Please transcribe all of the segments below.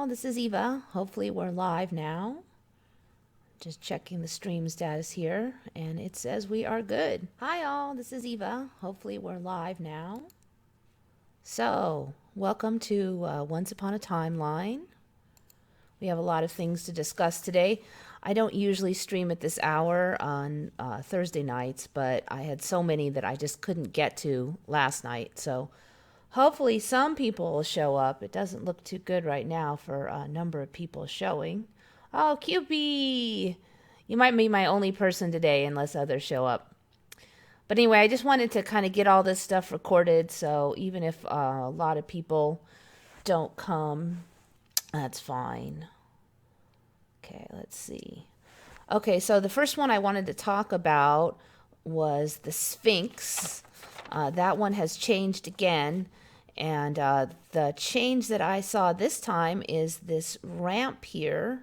all, this is Eva. Hopefully we're live now. Just checking the stream status here, and it says we are good. Hi all, this is Eva. Hopefully we're live now. So, welcome to Once Upon a Timeline. We have a lot of things to discuss today. I don't usually stream at this hour on Thursday nights, but I had so many that I just couldn't get to last night. So hopefully some people will show up. It doesn't look too good right now for a number of people showing. Oh, Cupie! You might be my only person today unless others show up. But anyway, I just wanted to kind of get all this stuff recorded, so even if a lot of people don't come, that's fine. Okay, let's see. Okay, so the first one I wanted to talk about was the Sphinx. That one has changed again. And the change that I saw this time is this ramp here.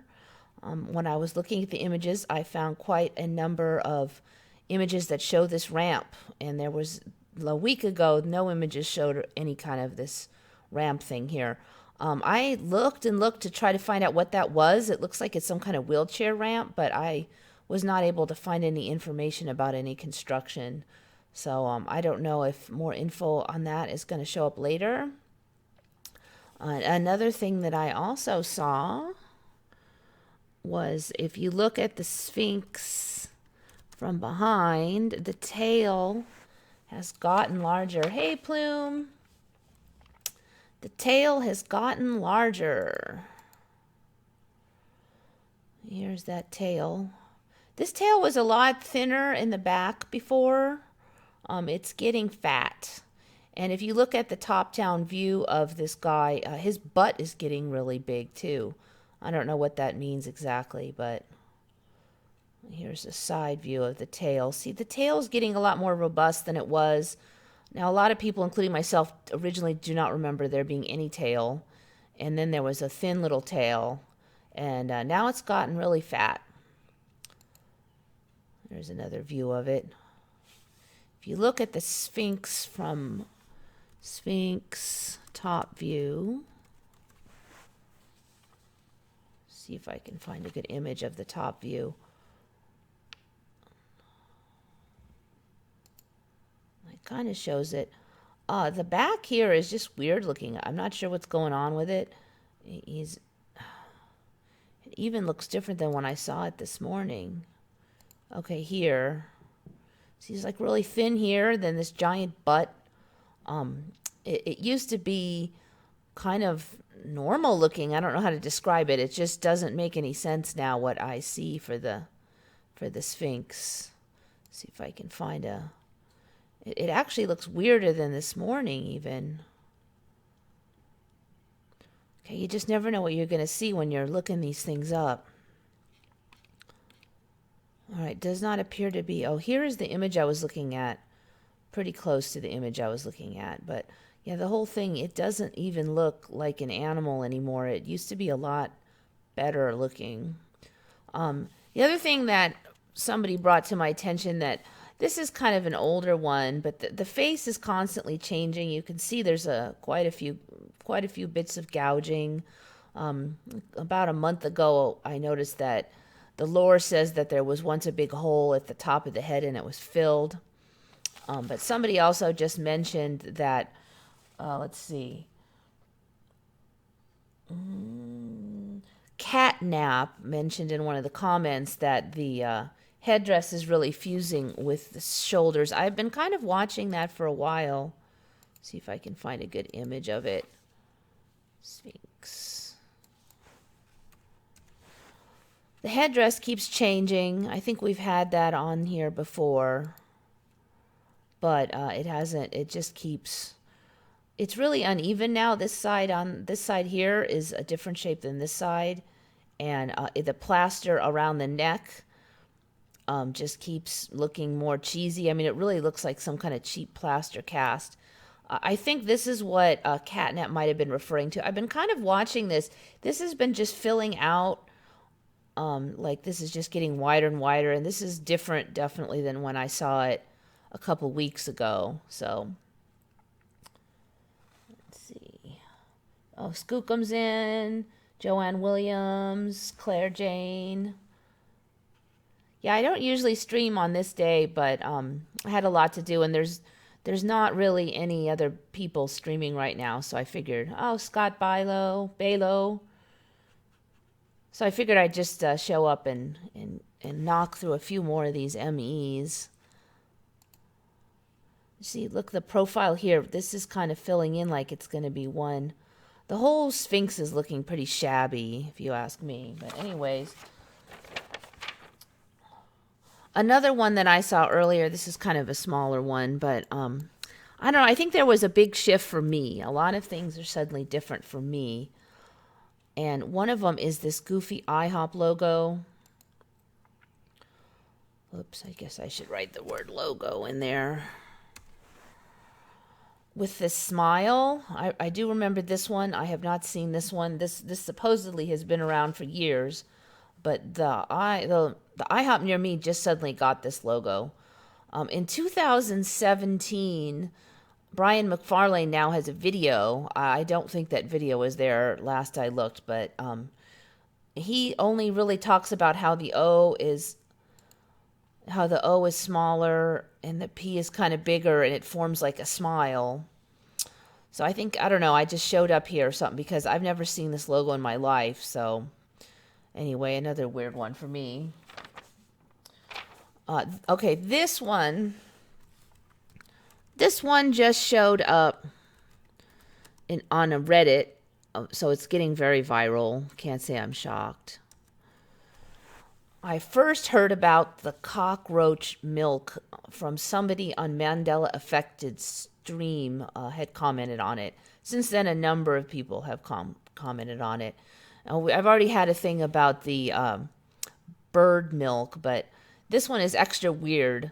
When I was looking at the images, I found quite a number of images that show this ramp. And there was, a week ago, no images showed any kind of this ramp thing here. I looked and looked to try to find out what that was. It looks like it's some kind of wheelchair ramp, but I was not able to find any information about any construction. So I don't know if more info on that is going to show up later. Another thing that I also saw was if you look at the Sphinx from behind, the tail has gotten larger. Hey, Plume! The tail has gotten larger. Here's that tail. This tail was a lot thinner in the back before. It's getting fat. And if you look at the top-down view of this guy, his butt is getting really big too. I don't know what that means exactly, but here's a side view of the tail. See, the tail's getting a lot more robust than it was. Now, a lot of people, including myself, originally do not remember there being any tail. And then there was a thin little tail. And now it's gotten really fat. There's another view of it. If you look at the Sphinx from Sphinx top view, see if I can find a good image of the top view. It kind of shows it. The back here is just weird looking. I'm not sure what's going on with it. It even looks different than when I saw it this morning. Okay, here. See, he's like really thin here, then this giant butt. It used to be kind of normal looking. I don't know how to describe it. It just doesn't make any sense now what I see for the Sphinx. See if I can find a... It actually looks weirder than this morning even. Okay, you just never know what you're going to see when you're looking these things up. All right, does not appear to be... Oh, here is the image I was looking at. Pretty close to the image I was looking at. But, yeah, the whole thing, it doesn't even look like an animal anymore. It used to be a lot better looking. The other thing that somebody brought to my attention that... This is kind of an older one, but the face is constantly changing. You can see there's quite a few bits of gouging. About a month ago, I noticed that the lore says that there was once a big hole at the top of the head and it was filled. But somebody also just mentioned that, let's see, Catnap mentioned in one of the comments that the headdress is really fusing with the shoulders. I've been kind of watching that for a while. See if I can find a good image of it. Sphinx. The headdress keeps changing. I think we've had that on here before. But it hasn't. It just keeps... It's really uneven now. This side here is a different shape than this side. And the plaster around the neck just keeps looking more cheesy. I mean, it really looks like some kind of cheap plaster cast. I think this is what Catnap might have been referring to. I've been kind of watching this. This has been just filling out. Like this is just getting wider and wider. And this is different, definitely, than when I saw it a couple weeks ago. So, let's see. Oh, Skookum's in. Joanne Williams, Claire Jane. Yeah, I don't usually stream on this day, but I had a lot to do, and there's not really any other people streaming right now, so I figured, oh, Scott Balo. So I figured I'd just show up and knock through a few more of these MEs. See, look, the profile here, this is kind of filling in like it's going to be one. The whole Sphinx is looking pretty shabby, if you ask me. But anyways, another one that I saw earlier, this is kind of a smaller one, but I don't know, I think there was a big shift for me. A lot of things are suddenly different for me. And one of them is this goofy IHOP logo. Oops, I guess I should write the word logo in there. With this smile, I do remember this one. I have not seen this one. This supposedly has been around for years, but the IHOP near me just suddenly got this logo. In 2017, Brian McFarlane now has a video. I don't think that video was there last I looked, but he only really talks about how the O is smaller and the P is kind of bigger and it forms like a smile. So I think, I don't know, I just showed up here or something because I've never seen this logo in my life. So anyway, another weird one for me. Okay, this one just showed up on a Reddit, so it's getting very viral. Can't say I'm shocked. I first heard about the cockroach milk from somebody on Mandela Affected stream had commented on it. Since then, a number of people have commented on it. I've already had a thing about the bird milk, but this one is extra weird.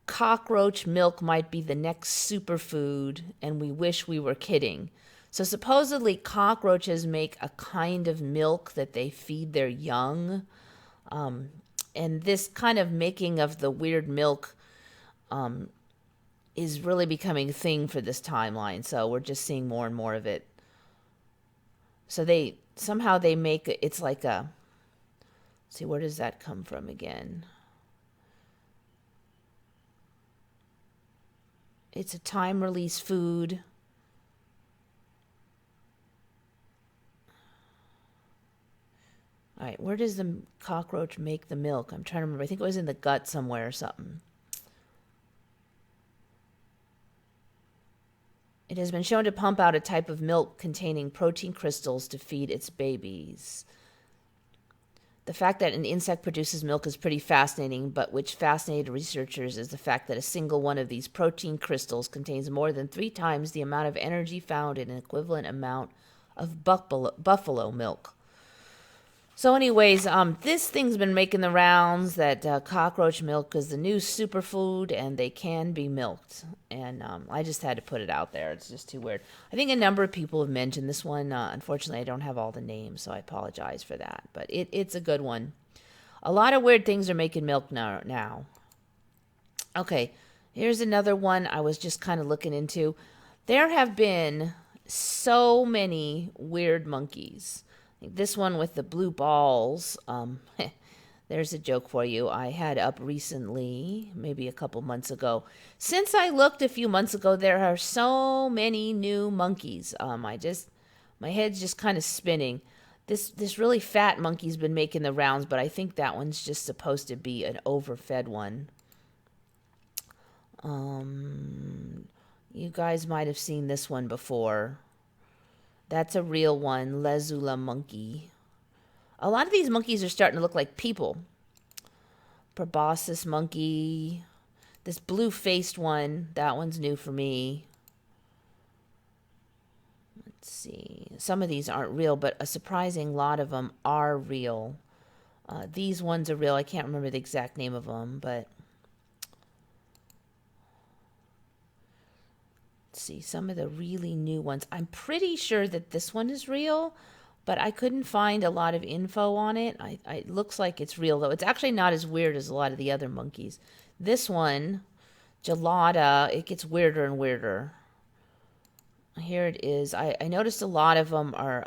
Cockroach milk might be the next superfood, and we wish we were kidding. So supposedly cockroaches make a kind of milk that they feed their young. And this kind of making of the weird milk is really becoming a thing for this timeline. So we're just seeing more and more of it. So they make it, it's like a, let's see, where does that come from again? It's a time release food. All right, where does the cockroach make the milk? I'm trying to remember. I think it was in the gut somewhere or something. It has been shown to pump out a type of milk containing protein crystals to feed its babies. The fact that an insect produces milk is pretty fascinating, but which fascinated researchers is the fact that a single one of these protein crystals contains more than 3 times the amount of energy found in an equivalent amount of buffalo milk. So anyways, this thing's been making the rounds that cockroach milk is the new superfood and they can be milked. And I just had to put it out there. It's just too weird. I think a number of people have mentioned this one. Unfortunately, I don't have all the names, so I apologize for that. But it's a good one. A lot of weird things are making milk now. Okay, here's another one I was just kind of looking into. There have been so many weird monkeys. This one with the blue balls, there's a joke for you. I had up recently, maybe a couple months ago. Since I looked a few months ago, there are so many new monkeys. My head's just kind of spinning. This really fat monkey's been making the rounds, but I think that one's just supposed to be an overfed one. You guys might have seen this one before. That's a real one, Lezula monkey. A lot of these monkeys are starting to look like people. Proboscis monkey. This blue-faced one, that one's new for me. Let's see. Some of these aren't real, but a surprising lot of them are real. These ones are real. I can't remember the exact name of them, but... see some of the really new ones. I'm pretty sure that this one is real, but I couldn't find a lot of info on it. It looks like it's real, though. It's actually not as weird as a lot of the other monkeys. This one, Gelada, it gets weirder and weirder. Here it is. I noticed a lot of them are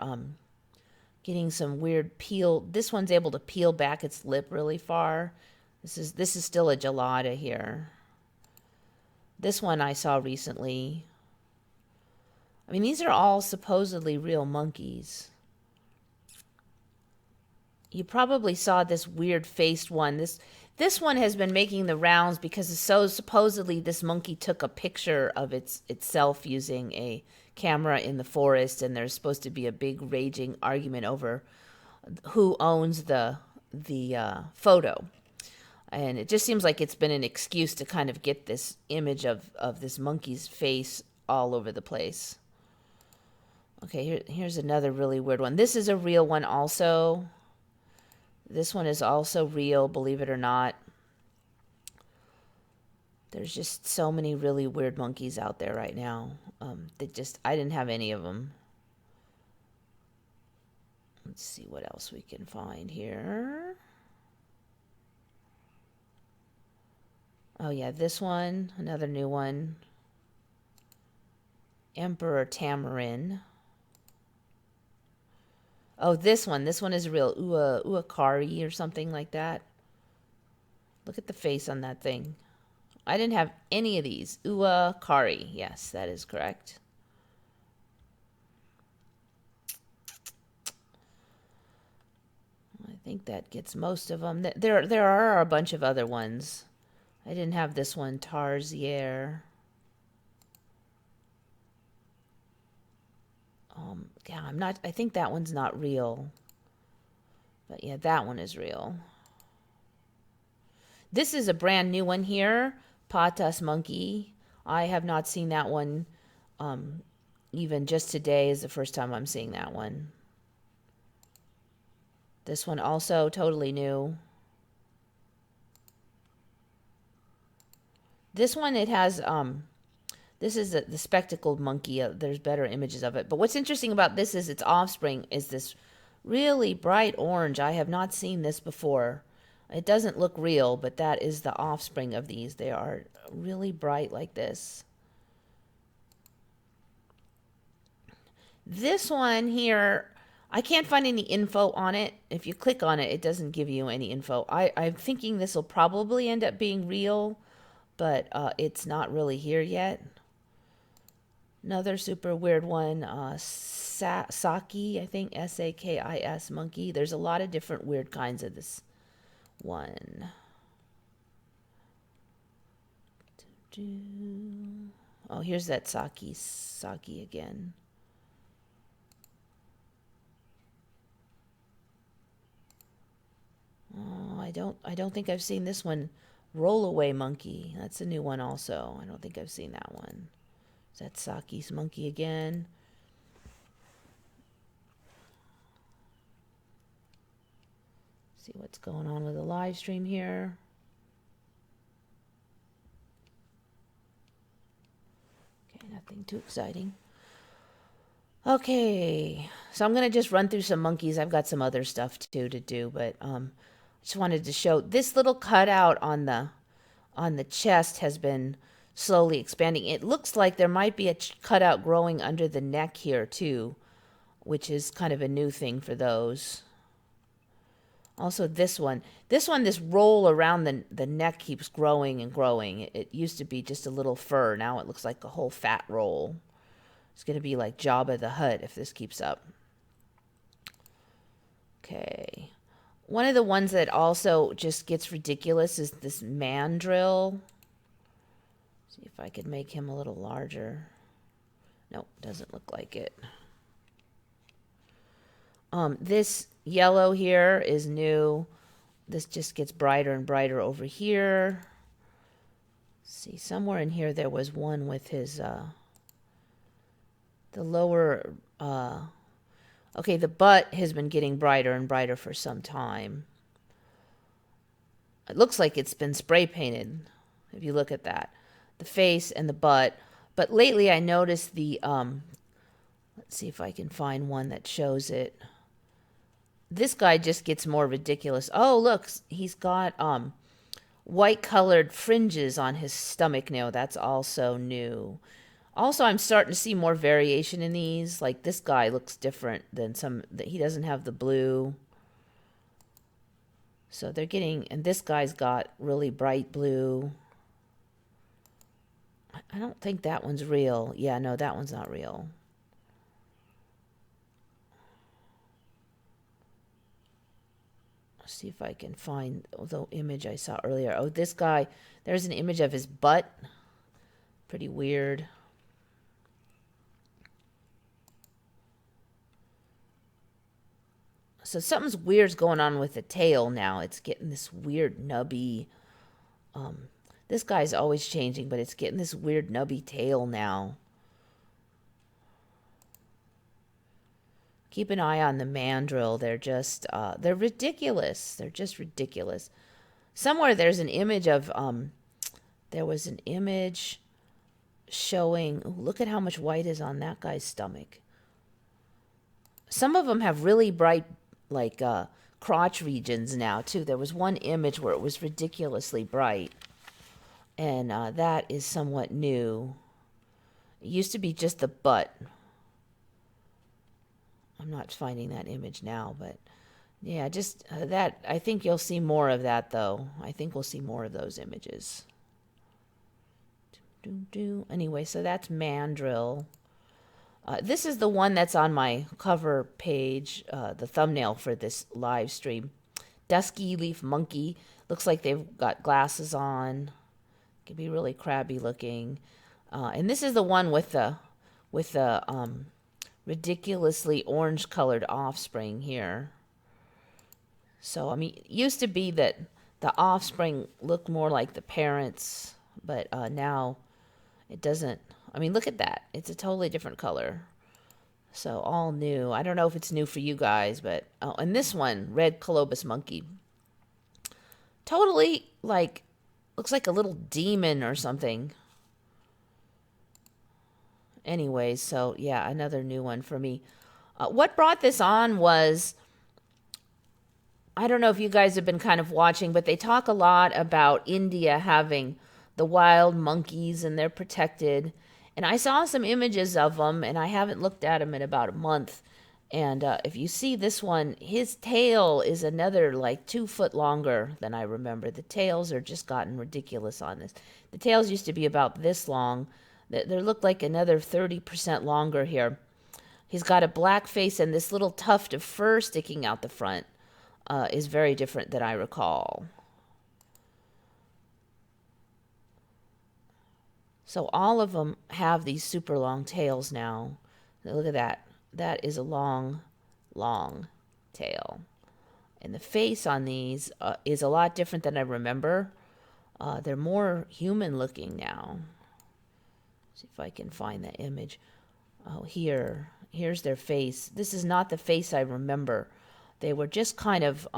Getting some weird peel. This one's able to peel back its lip really far. This is still a gelada here. This one I saw recently. I mean, these are all supposedly real monkeys. You probably saw this weird faced one. This one has been making the rounds because so supposedly this monkey took a picture of itself using a camera in the forest, and there's supposed to be a big raging argument over who owns the photo. And it just seems like it's been an excuse to kind of get this image of this monkey's face all over the place. Okay, here's another really weird one. This is a real one also. This one is also real, believe it or not. There's just so many really weird monkeys out there right now. I didn't have any of them. Let's see what else we can find here. Oh yeah, this one, another new one. Emperor Tamarin. Oh, this one is real. Uakari or something like that. Look at the face on that thing. I didn't have any of these. Uakari. Yes, that is correct. I think that gets most of them. There are a bunch of other ones. I didn't have this one, Tarsier. Yeah, I think that one's not real. But yeah, that one is real. This is a brand new one here, Patas Monkey. I have not seen that one. Even just today is the first time I'm seeing that one. This one also totally new. This one, it has, this is the spectacled monkey. There's better images of it. But what's interesting about this is its offspring is this really bright orange. I have not seen this before. It doesn't look real, but that is the offspring of these. They are really bright like this. This one here, I can't find any info on it. If you click on it, it doesn't give you any info. I'm thinking this will probably end up being real, but it's not really here yet. Another super weird one, Saki, I think, Sakis monkey. There's a lot of different weird kinds of this one. Oh, here's that Saki again. Oh, I don't think I've seen this one. Rollaway monkey. That's a new one also. I don't think I've seen that one. Is that Saki's monkey again? See what's going on with the live stream here. Okay, nothing too exciting. Okay, so I'm going to just run through some monkeys. I've got some other stuff too to do, but just wanted to show this little cutout on the chest has been slowly expanding. It looks like there might be a cutout growing under the neck here too, which is kind of a new thing for those. Also this roll around the neck keeps growing and growing. It used to be just a little fur. Now it looks like a whole fat roll. It's going to be like Jabba the Hutt if this keeps up. Okay. One of the ones that also just gets ridiculous is this mandrill. See if I could make him a little larger. Nope, doesn't look like it. This yellow here is new. This just gets brighter and brighter over here. See, somewhere in here there was one with his the lower okay, the butt has been getting brighter and brighter for some time. It looks like it's been spray painted if you look at that. The face and the butt. But lately I noticed the let's see if I can find one that shows it. This guy just gets more ridiculous. Oh, look, he's got white colored fringes on his stomach now. That's also new. Also, I'm starting to see more variation in these. Like this guy looks different than some, that he doesn't have the blue. So they're getting, and this guy's got really bright blue. I don't think that one's real. Yeah, no, that one's not real. Let's see if I can find the image I saw earlier. Oh, this guy, there's an image of his butt. Pretty weird. So something's weird's going on with the tail now. It's getting this weird nubby. This guy's always changing, but it's getting this weird nubby tail now. Keep an eye on the mandrill. They're just, they're ridiculous. They're just ridiculous. Somewhere there's an image of, there was an image showing, ooh, look at how much white is on that guy's stomach. Some of them have really bright, like, crotch regions now, too. There was one image where it was ridiculously bright. And that is somewhat new. It used to be just the butt. I'm not finding that image now, but yeah, just that. I think you'll see more of that, though. I think we'll see more of those images. Anyway, so that's mandrill. This is the one that's on my cover page, the thumbnail for this live stream. Dusky leaf monkey. Looks like they've got glasses on. Can be really crabby looking. And this is the one with the ridiculously orange colored offspring here. So, I mean, it used to be that the offspring looked more like the parents, but now it doesn't. I mean, look at that. It's a totally different color. So, all new. I don't know if it's new for you guys, but, oh, and this one, red colobus monkey. Totally, like, looks like a little demon or something. Anyways, so yeah, another new one for me. What brought this on was, I don't know if you guys have been kind of watching, but they talk a lot about India having the wild monkeys and they're protected. And I saw some images of them, and I haven't looked at them in about a month. And if you see this one, his tail is another like 2 foot longer than I remember. The tails are just gotten ridiculous on this. The tails used to be about this long. They look like another 30% longer here. He's got a black face, and this little tuft of fur sticking out the front is very different than I recall. So all of them have these super long tails now. Look at that. That is a long, long tail. And the face on these is a lot different than I remember. They're more human looking now. See if I can find that image. Oh, here's their face. This is not the face I remember. They were just kind of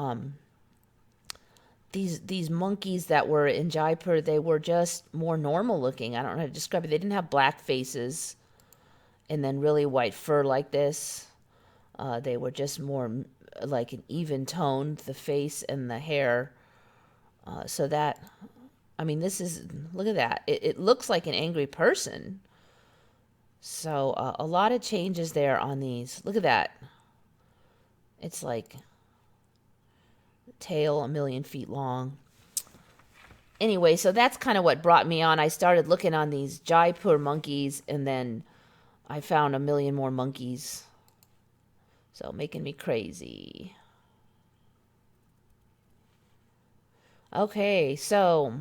these monkeys that were in Jaipur. They were just more normal looking. I don't know how to describe it. They didn't have black faces and then really white fur like this. They were just more like an even toned, the face and the hair. So that, I mean, this is, look at that. It looks like an angry person. So a lot of changes there on these. Look at that. It's like tail 1,000,000 feet long. Anyway, so that's kind of what brought me on. I started looking on these Jaipur monkeys, and then I found 1,000,000 more monkeys. So making me crazy. Okay, so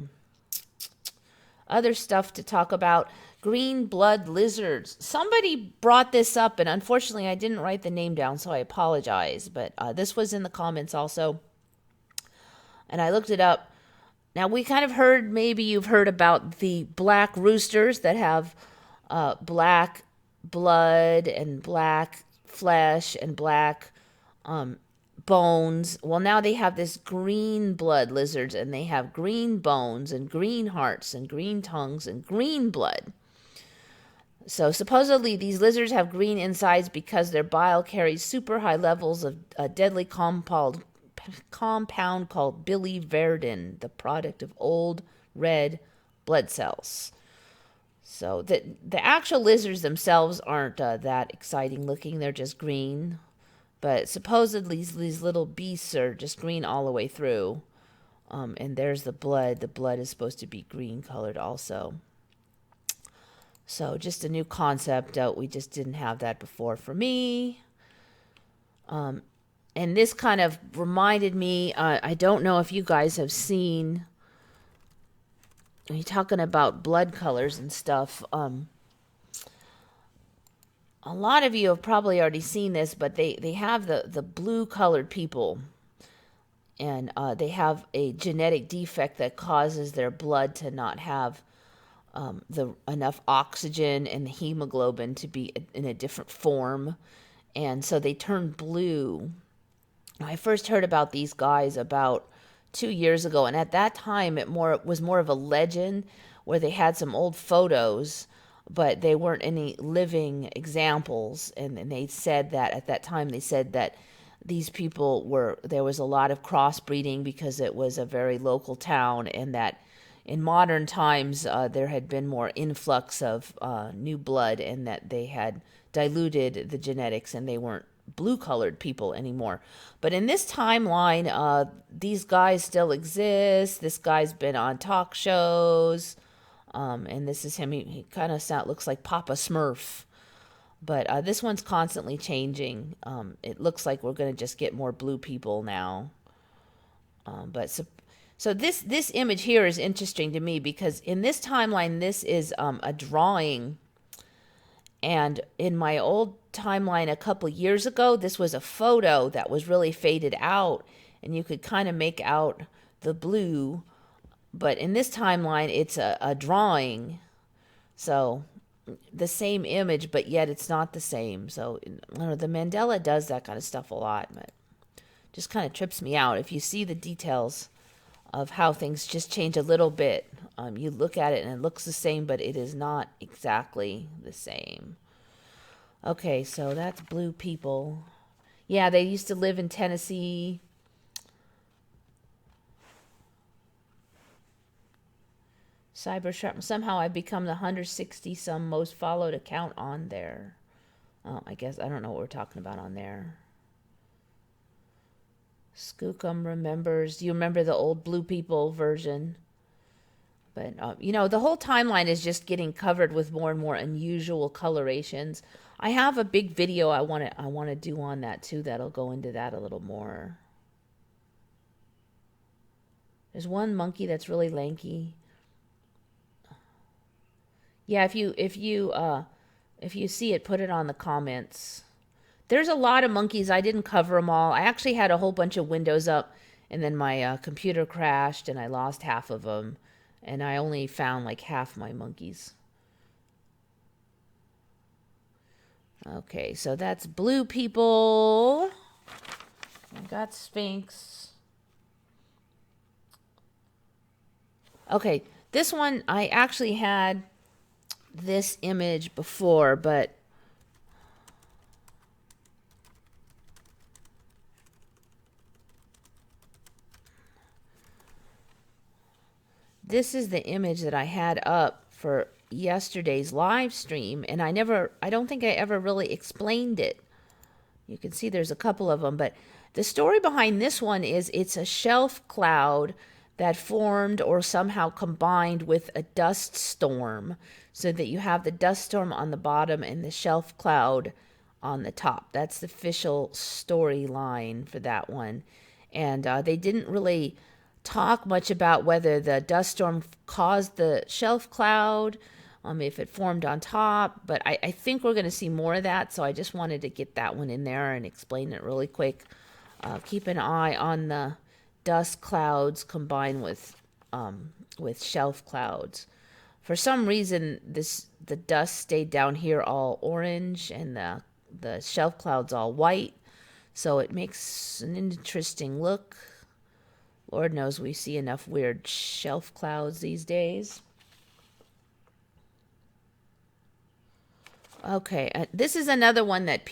other stuff to talk about. Green blood lizards. Somebody brought this up, and unfortunately I didn't write the name down, so I apologize. But this was in the comments also. And I looked it up. Now, we kind of heard, maybe you've heard about the black roosters that have black blood and black flesh and black bones. Well, now they have this green blood lizards, and they have green bones and green hearts and green tongues and green blood. So supposedly these lizards have green insides because their bile carries super high levels of a deadly compound called biliverdin, the product of old red blood cells. So the actual lizards themselves aren't that exciting looking. They're just green. But supposedly these little beasts are just green all the way through. And there's the blood. The blood is supposed to be green colored also. So just a new concept. We just didn't have that before for me. And this kind of reminded me, I don't know if you guys have seen, when you're talking about blood colors and stuff, a lot of you have probably already seen this, but they have the blue colored people, and they have a genetic defect that causes their blood to not have enough oxygen and the hemoglobin to be in a different form, and so they turn blue. I first heard about these guys about 2 years ago, and at that time it was more of a legend where they had some old photos, but they weren't any living examples. And they said that at that time, they said that these people there was a lot of crossbreeding because it was a very local town, and that in modern times there had been more influx of new blood, and that they had diluted the genetics and they weren't blue colored people anymore. But in this timeline, these guys still exist. This guy's been on talk shows. And this is him. He kind of looks like Papa Smurf. But this one's constantly changing. It looks like we're going to just get more blue people now. So this image here is interesting to me because in this timeline, this is a drawing. And in my old timeline a couple years ago, this was a photo that was really faded out. And you could kind of make out the blue. But in this timeline, it's a drawing. So the same image, but yet it's not the same. So the Mandela does that kind of stuff a lot, but just kind of trips me out. If you see the details of how things just change a little bit, you look at it and it looks the same, but it is not exactly the same. Okay, so that's blue people. Yeah, they used to live in Tennessee. Cybersharp. Somehow I've become the 160 some most followed account on there. I guess I don't know what we're talking about on there. Skookum remembers. Do you remember the old blue people version? But the whole timeline is just getting covered with more and more unusual colorations. I have a big video I want to do on that too. That'll go into that a little more. There's one monkey that's really lanky. Yeah, if you see it, put it on the comments. There's a lot of monkeys. I didn't cover them all. I actually had a whole bunch of windows up, and then my computer crashed, and I lost half of them, and I only found like half my monkeys. Okay, so that's blue people. I got Sphinx. Okay, this one I actually had this image before, but this is the image that I had up for yesterday's live stream, and I don't think I ever really explained it. You can see there's a couple of them, but the story behind this one is it's a shelf cloud that formed or somehow combined with a dust storm, so that you have the dust storm on the bottom and the shelf cloud on the top. That's the official storyline for that one. And they didn't really talk much about whether the dust storm caused the shelf cloud, if it formed on top, but I think we're going to see more of that, so I just wanted to get that one in there and explain it really quick. Keep an eye on the dust clouds combined with shelf clouds. For some reason, the dust stayed down here all orange and the shelf clouds all white, so it makes an interesting look. Lord knows we see enough weird shelf clouds these days. Okay, this is another one that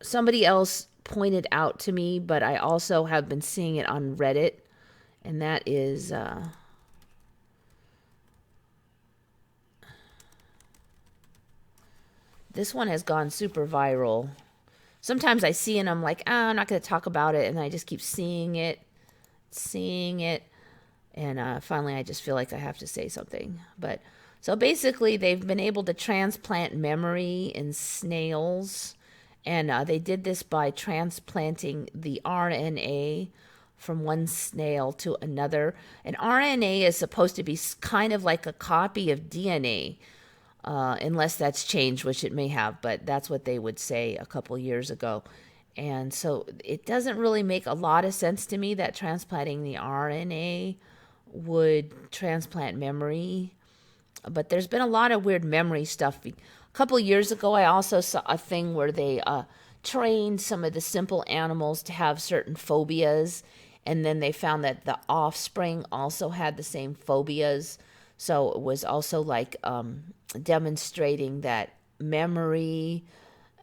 somebody else pointed out to me, but I also have been seeing it on Reddit, and that is this one has gone super viral. Sometimes I see and I'm like, I'm not going to talk about it. And I just keep seeing it. And finally, I just feel like I have to say something. But so basically, they've been able to transplant memory in snails. And they did this by transplanting the RNA from one snail to another. And RNA is supposed to be kind of like a copy of DNA, unless that's changed, which it may have. But that's what they would say a couple years ago. And so it doesn't really make a lot of sense to me that transplanting the RNA would transplant memory. But there's been a lot of weird memory stuff. A couple years ago, I also saw a thing where they trained some of the simple animals to have certain phobias. And then they found that the offspring also had the same phobias. So it was also like demonstrating that memory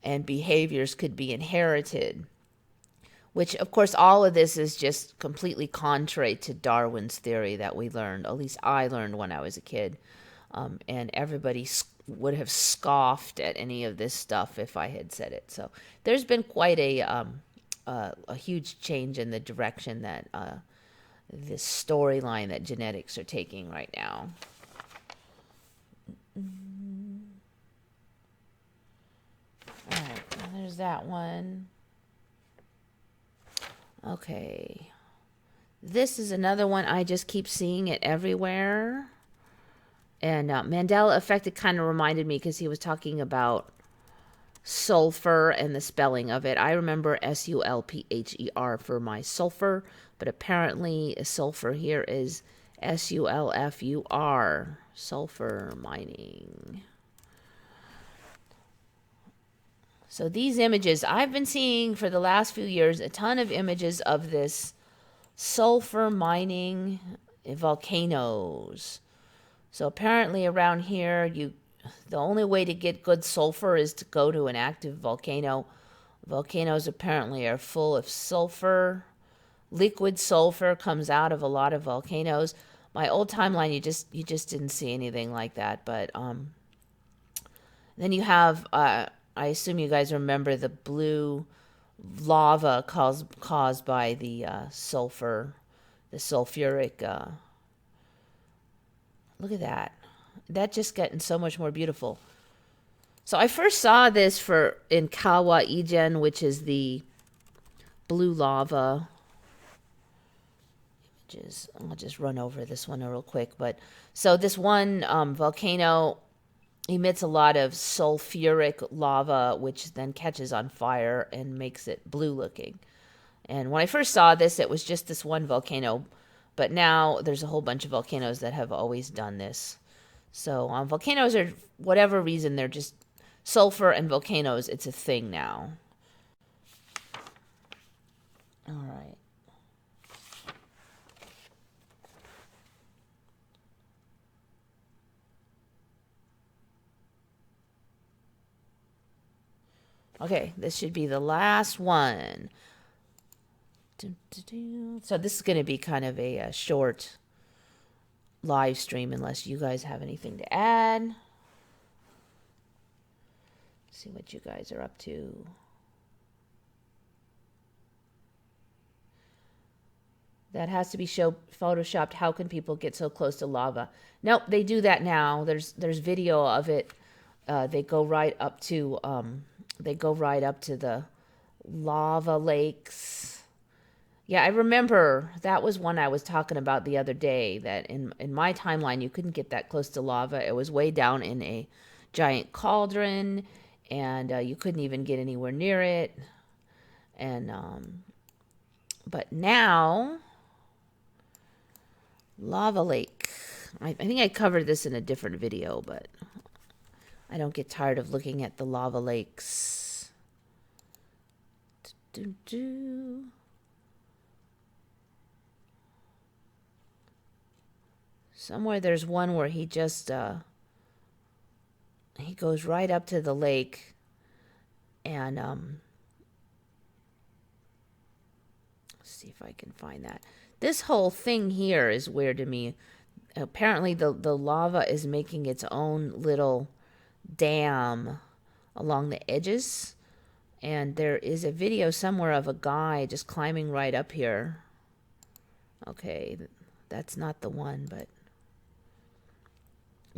and behaviors could be inherited, which, of course, all of this is just completely contrary to Darwin's theory that we learned, at least I learned when I was a kid. And everybody would have scoffed at any of this stuff if I had said it. So there's been quite a huge change in the direction that this storyline that genetics are taking right now. All right, there's that one. Okay. This is another one. I just keep seeing it everywhere. And Mandela Effect, it kind of reminded me because he was talking about sulphur and the spelling of it. I remember SULPHER for my sulphur, but apparently sulphur here is SULFUR, sulphur mining. So these images, I've been seeing for the last few years a ton of images of this sulphur mining volcanoes. So apparently around here, the only way to get good sulfur is to go to an active volcano. Volcanoes apparently are full of sulfur. Liquid sulfur comes out of a lot of volcanoes. My old timeline, you just didn't see anything like that. But then you have, I assume you guys remember the blue lava caused by the sulfur, the sulfuric. Look at that. That's just getting so much more beautiful. So I first saw this in Kawa Ijen, which is the blue lava. Images. I'll just run over this one real quick. But so this one volcano emits a lot of sulfuric lava, which then catches on fire and makes it blue looking. And when I first saw this, it was just this one volcano. But now there's a whole bunch of volcanoes that have always done this. So volcanoes are, whatever reason, they're just sulfur and volcanoes. It's a thing now. All right. Okay, this should be the last one. So this is going to be kind of a short live stream unless you guys have anything to add. See what you guys are up to. That has to be photoshopped. How can people get so close to lava? Nope, they do that now. There's video of it. They go right up to the lava lakes. Yeah, I remember that was one I was talking about the other day, that in my timeline, you couldn't get that close to lava. It was way down in a giant cauldron, and you couldn't even get anywhere near it. And but now, lava lake. I think I covered this in a different video, but I don't get tired of looking at the lava lakes. Somewhere there's one where he just he goes right up to the lake, and let's see if I can find that. This whole thing here is weird to me. Apparently the lava is making its own little dam along the edges. And there is a video somewhere of a guy just climbing right up here. Okay, that's not the one, but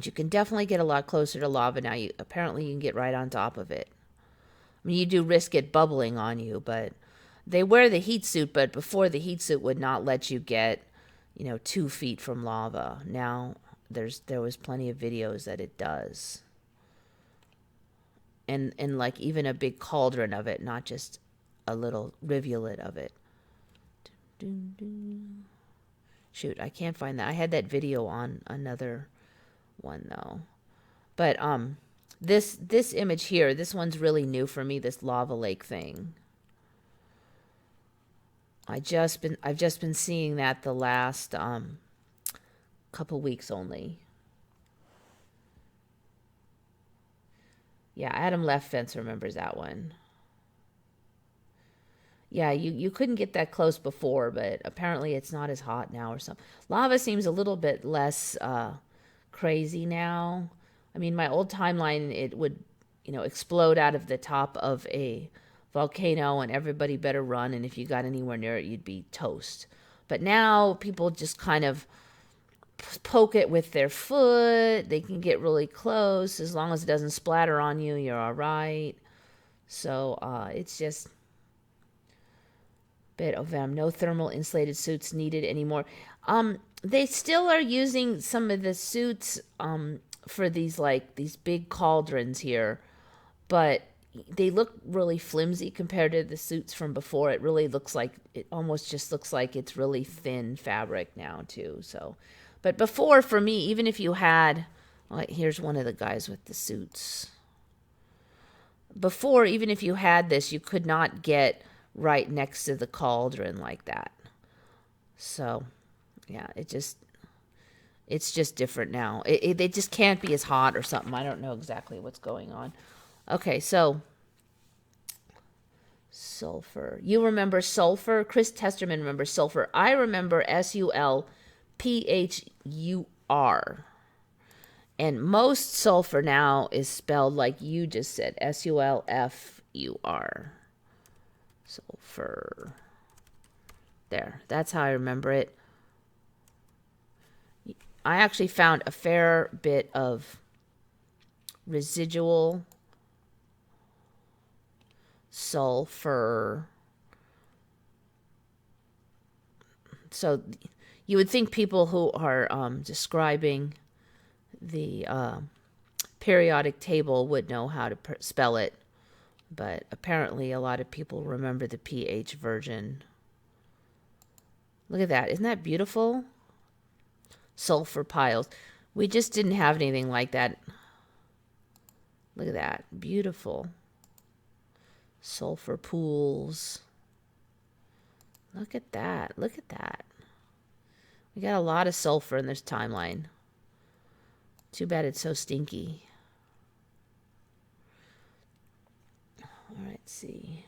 you can definitely get a lot closer to lava now. Apparently you can get right on top of it. I mean, you do risk it bubbling on you, but they wear the heat suit, but before the heat suit would not let you get, 2 feet from lava. Now there was plenty of videos that it does. And like even a big cauldron of it, not just a little rivulet of it. Shoot, I can't find that. I had that video on another one though. But this image here, this one's really new for me, this lava lake thing. I've just been seeing that the last couple weeks only. Yeah, Adam Left Fence remembers that one. Yeah, you couldn't get that close before, but apparently it's not as hot now or something. Lava seems a little bit less crazy now. I mean, my old timeline, it would, explode out of the top of a volcano and everybody better run, and if you got anywhere near it, you'd be toast. But now people just kind of poke it with their foot. They can get really close. As long as it doesn't splatter on you, you're all right. So it's just bit of them. No thermal insulated suits needed anymore. They still are using some of the suits for these big cauldrons here, but they look really flimsy compared to the suits from before. It really looks like, it almost just looks like it's really thin fabric now too. So, but before, for me, even if you had, here's one of the guys with the suits. Before, even if you had this, you could not get right next to the cauldron like that. So, yeah, it's just different now. It just can't be as hot or something. I don't know exactly what's going on. Okay, so sulphur. You remember sulphur? Chris Testerman remembers sulphur. I remember SULPHUR. And most sulfur now is spelled like you just said, SULFUR. Sulphur. There, that's how I remember it. I actually found a fair bit of residual sulfur. So you would think people who are describing the periodic table would know how to spell it, but apparently a lot of people remember the PH version. Look at that. Isn't that beautiful? Sulfur piles. We just didn't have anything like that. Look at that. Beautiful. Sulfur pools. Look at that. Look at that. We got a lot of sulfur in this timeline. Too bad it's so stinky. All right, let's see.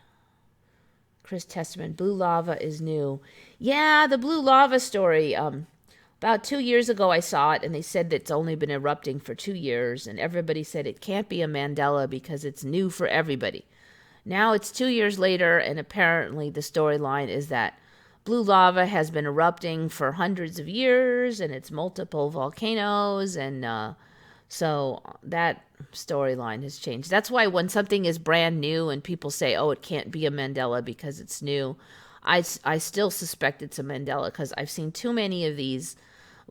Chris Testament, blue lava is new. Yeah, the blue lava story. About 2 years ago, I saw it, and they said that it's only been erupting for 2 years, and everybody said it can't be a Mandela because it's new for everybody. Now it's 2 years later, and apparently the storyline is that blue lava has been erupting for hundreds of years, and it's multiple volcanoes, and so that storyline has changed. That's why when something is brand new and people say, oh, it can't be a Mandela because it's new, I still suspect it's a Mandela because I've seen too many of these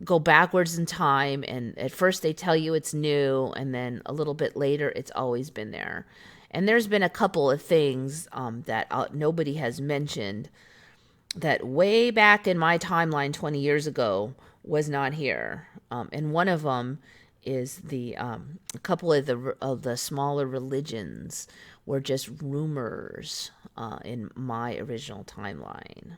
go backwards in time, and at first they tell you it's new, and then a little bit later it's always been there. And there's been a couple of things that nobody has mentioned that way back in my timeline 20 years ago was not here. And one of them is a couple of the smaller religions were just rumors in my original timeline.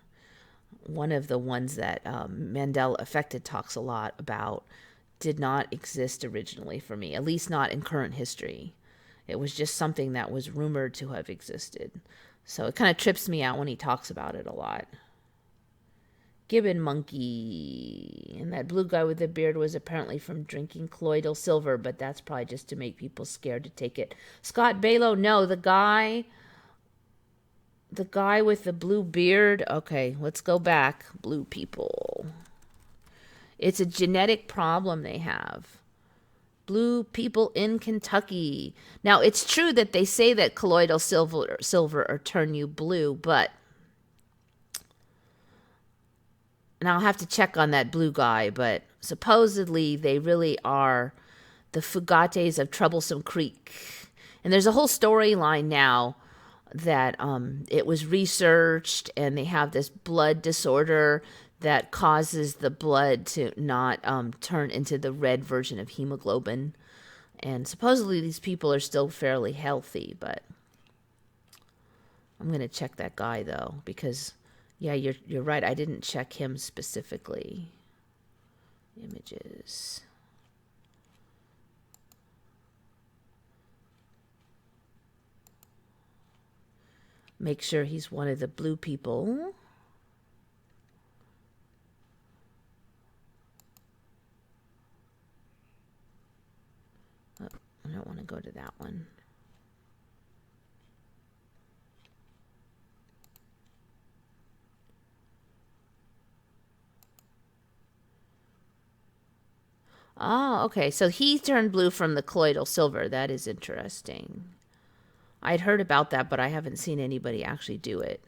One of the ones that Mandela Effect talks a lot about did not exist originally for me, at least not in current history. It was just something that was rumored to have existed. So it kind of trips me out when he talks about it a lot. gibbon monkey. And that blue guy with the beard was apparently from drinking colloidal silver, but that's probably just to make people scared to take it. Scott Balo, no, the guy with the blue beard. Okay, let's go back. Blue people. It's a genetic problem they have. Blue people in Kentucky. Now, it's true that they say that colloidal silver or turn you blue, but and I'll have to check on that blue guy, but supposedly they really are the Fugates of Troublesome Creek. And there's a whole storyline now that it was researched, and they have this blood disorder that causes the blood to not turn into the red version of hemoglobin. And supposedly these people are still fairly healthy, but I'm going to check that guy, though, because, yeah, you're right. I didn't check him specifically. Images. Make sure he's one of the blue people. Oh, I don't want to go to that one. Oh, okay. So he turned blue from the colloidal silver. That is interesting. I'd heard about that, but I haven't seen anybody actually do it.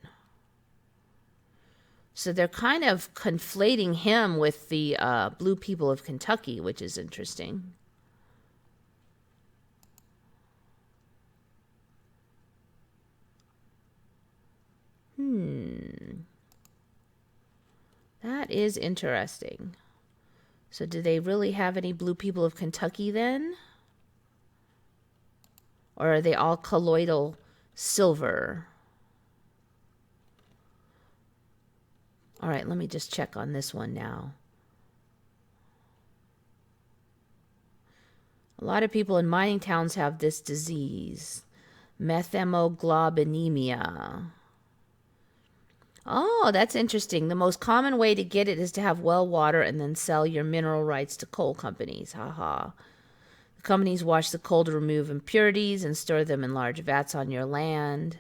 So they're kind of conflating him with the blue people of Kentucky, which is interesting. That is interesting. So do they really have any blue people of Kentucky then? Or are they all colloidal silver? All right, let me just check on this one now. A lot of people in mining towns have this disease, methemoglobinemia. Oh, that's interesting. The most common way to get it is to have well water and then sell your mineral rights to coal companies. Haha. The companies wash the coal to remove impurities and store them in large vats on your land.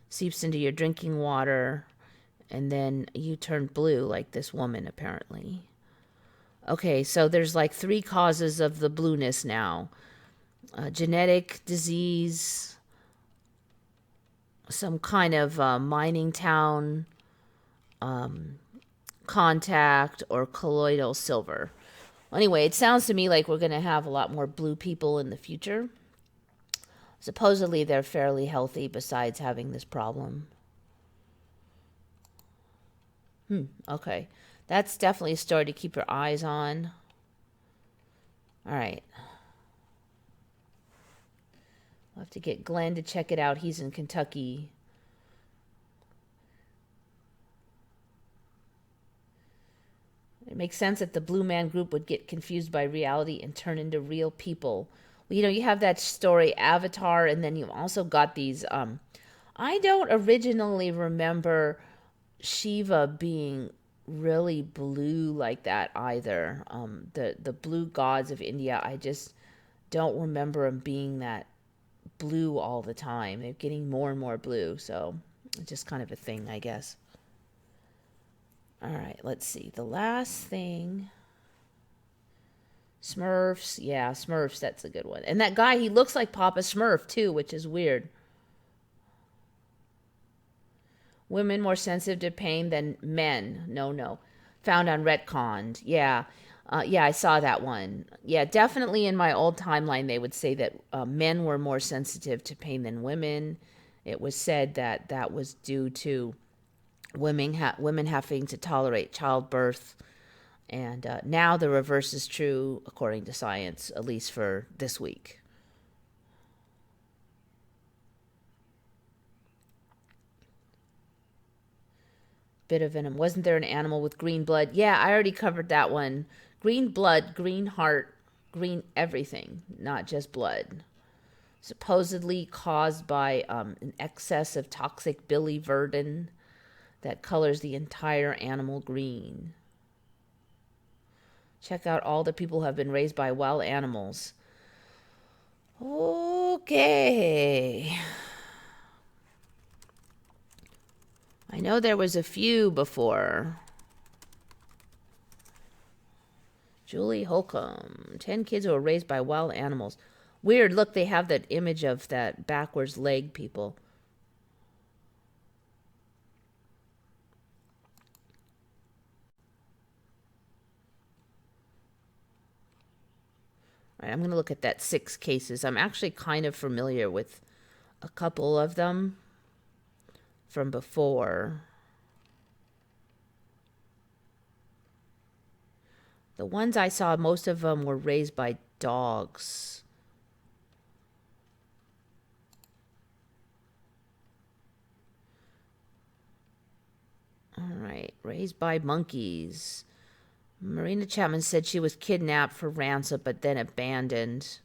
Seeps into your drinking water. And then you turn blue like this woman, apparently. Okay, so there's like 3 causes of the blueness now. Genetic disease, some kind of mining town contact, or colloidal silver. Anyway, it sounds to me like we're going to have a lot more blue people in the future. Supposedly they're fairly healthy besides having this problem. Okay. That's definitely a story to keep your eyes on. All right. I'll have to get Glenn to check it out. He's in Kentucky. It makes sense that the Blue Man Group would get confused by reality and turn into real people. Well, you have that story, Avatar, and then you've also got these... I don't originally remember Shiva being really blue like that either. The blue gods of India, I just don't remember them being that blue all the time. They're getting more and more blue, so it's just kind of a thing, I guess. All right, let's see. The last thing. Smurfs. Yeah, Smurfs, that's a good one. And that guy, he looks like Papa Smurf, too, which is weird. Women more sensitive to pain than men. No. Found on retconned. Yeah. Yeah, I saw that one. Yeah, definitely in my old timeline, they would say that men were more sensitive to pain than women. It was said that that was due to women having to tolerate childbirth. And now the reverse is true, according to science, at least for this week. Bit of venom. Wasn't there an animal with green blood? Yeah, I already covered that one. Green blood, green heart, green everything, not just blood. Supposedly caused by an excess of toxic biliverdin. that colors the entire animal green. Check out all the people who have been raised by wild animals. Okay. I know there was a few before. Julie Holcomb. 10 kids who were raised by wild animals. Weird. Look, they have that image of that backwards leg people. All right, I'm going to look at that 6 cases. I'm actually kind of familiar with a couple of them from before. The ones I saw, most of them were raised by dogs. All right, raised by monkeys. Marina Chapman said she was kidnapped for ransom but then abandoned.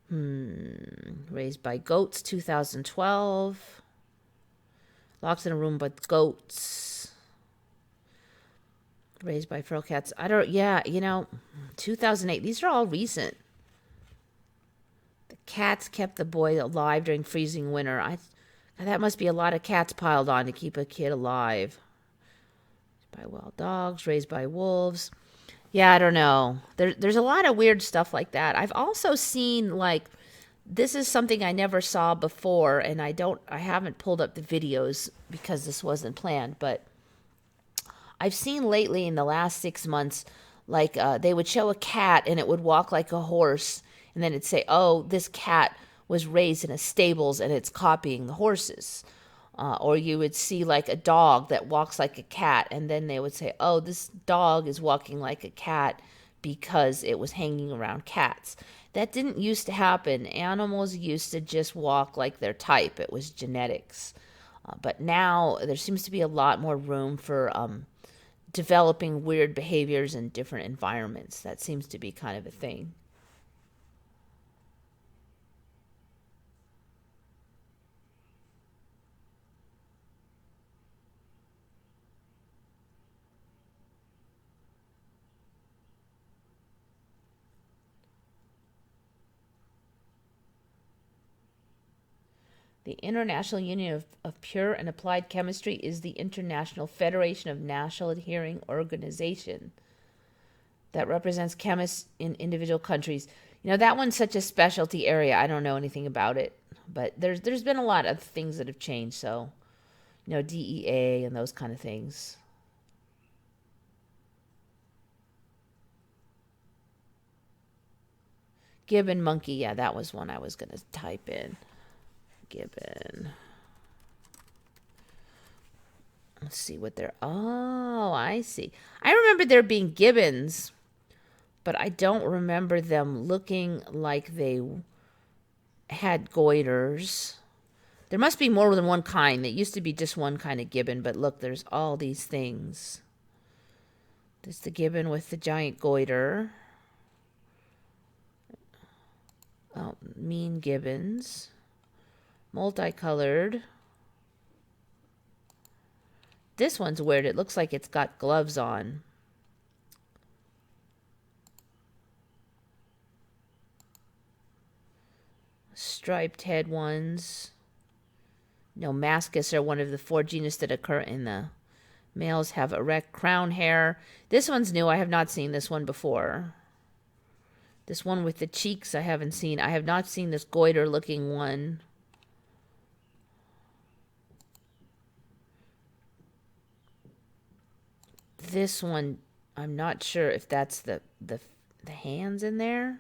Raised by goats, 2012. Locked in a room with goats. Raised by feral cats. 2008. These are all recent. The cats kept the boy alive during freezing winter. That must be a lot of cats piled on to keep a kid alive. By wild dogs, raised by wolves. Yeah, I don't know. There's a lot of weird stuff like that. I've also seen, like, this is something I never saw before, and I haven't pulled up the videos because this wasn't planned, but I've seen lately in the last 6 months, like, they would show a cat and it would walk like a horse, and then it'd say, oh, this cat was raised in a stables and it's copying the horses. Or you would see like a dog that walks like a cat, and then they would say, oh, this dog is walking like a cat because it was hanging around cats. That didn't used to happen. Animals used to just walk like their type. It was genetics. But now there seems to be a lot more room for developing weird behaviors in different environments. That seems to be kind of a thing. The International Union of Pure and Applied Chemistry is the international federation of national adhering organization that represents chemists in individual countries. That one's such a specialty area. I don't know anything about it, but there's been a lot of things that have changed. So, DEA and those kind of things. Gibbon monkey. Yeah, that was one I was going to type in. Gibbon. Let's see what they're... Oh, I see. I remember there being gibbons, but I don't remember them looking like they had goiters. There must be more than one kind. It used to be just one kind of gibbon, but look, there's all these things. There's the gibbon with the giant goiter. Oh, mean gibbons. Multicolored. This one's weird. It looks like it's got gloves on. Striped head ones. Mascus are one of the 4 genus that occur in the males, have erect crown hair. This one's new. I have not seen this one before. This one with the cheeks I haven't seen. I have not seen this goiter looking one. This one, I'm not sure if that's the hands in there.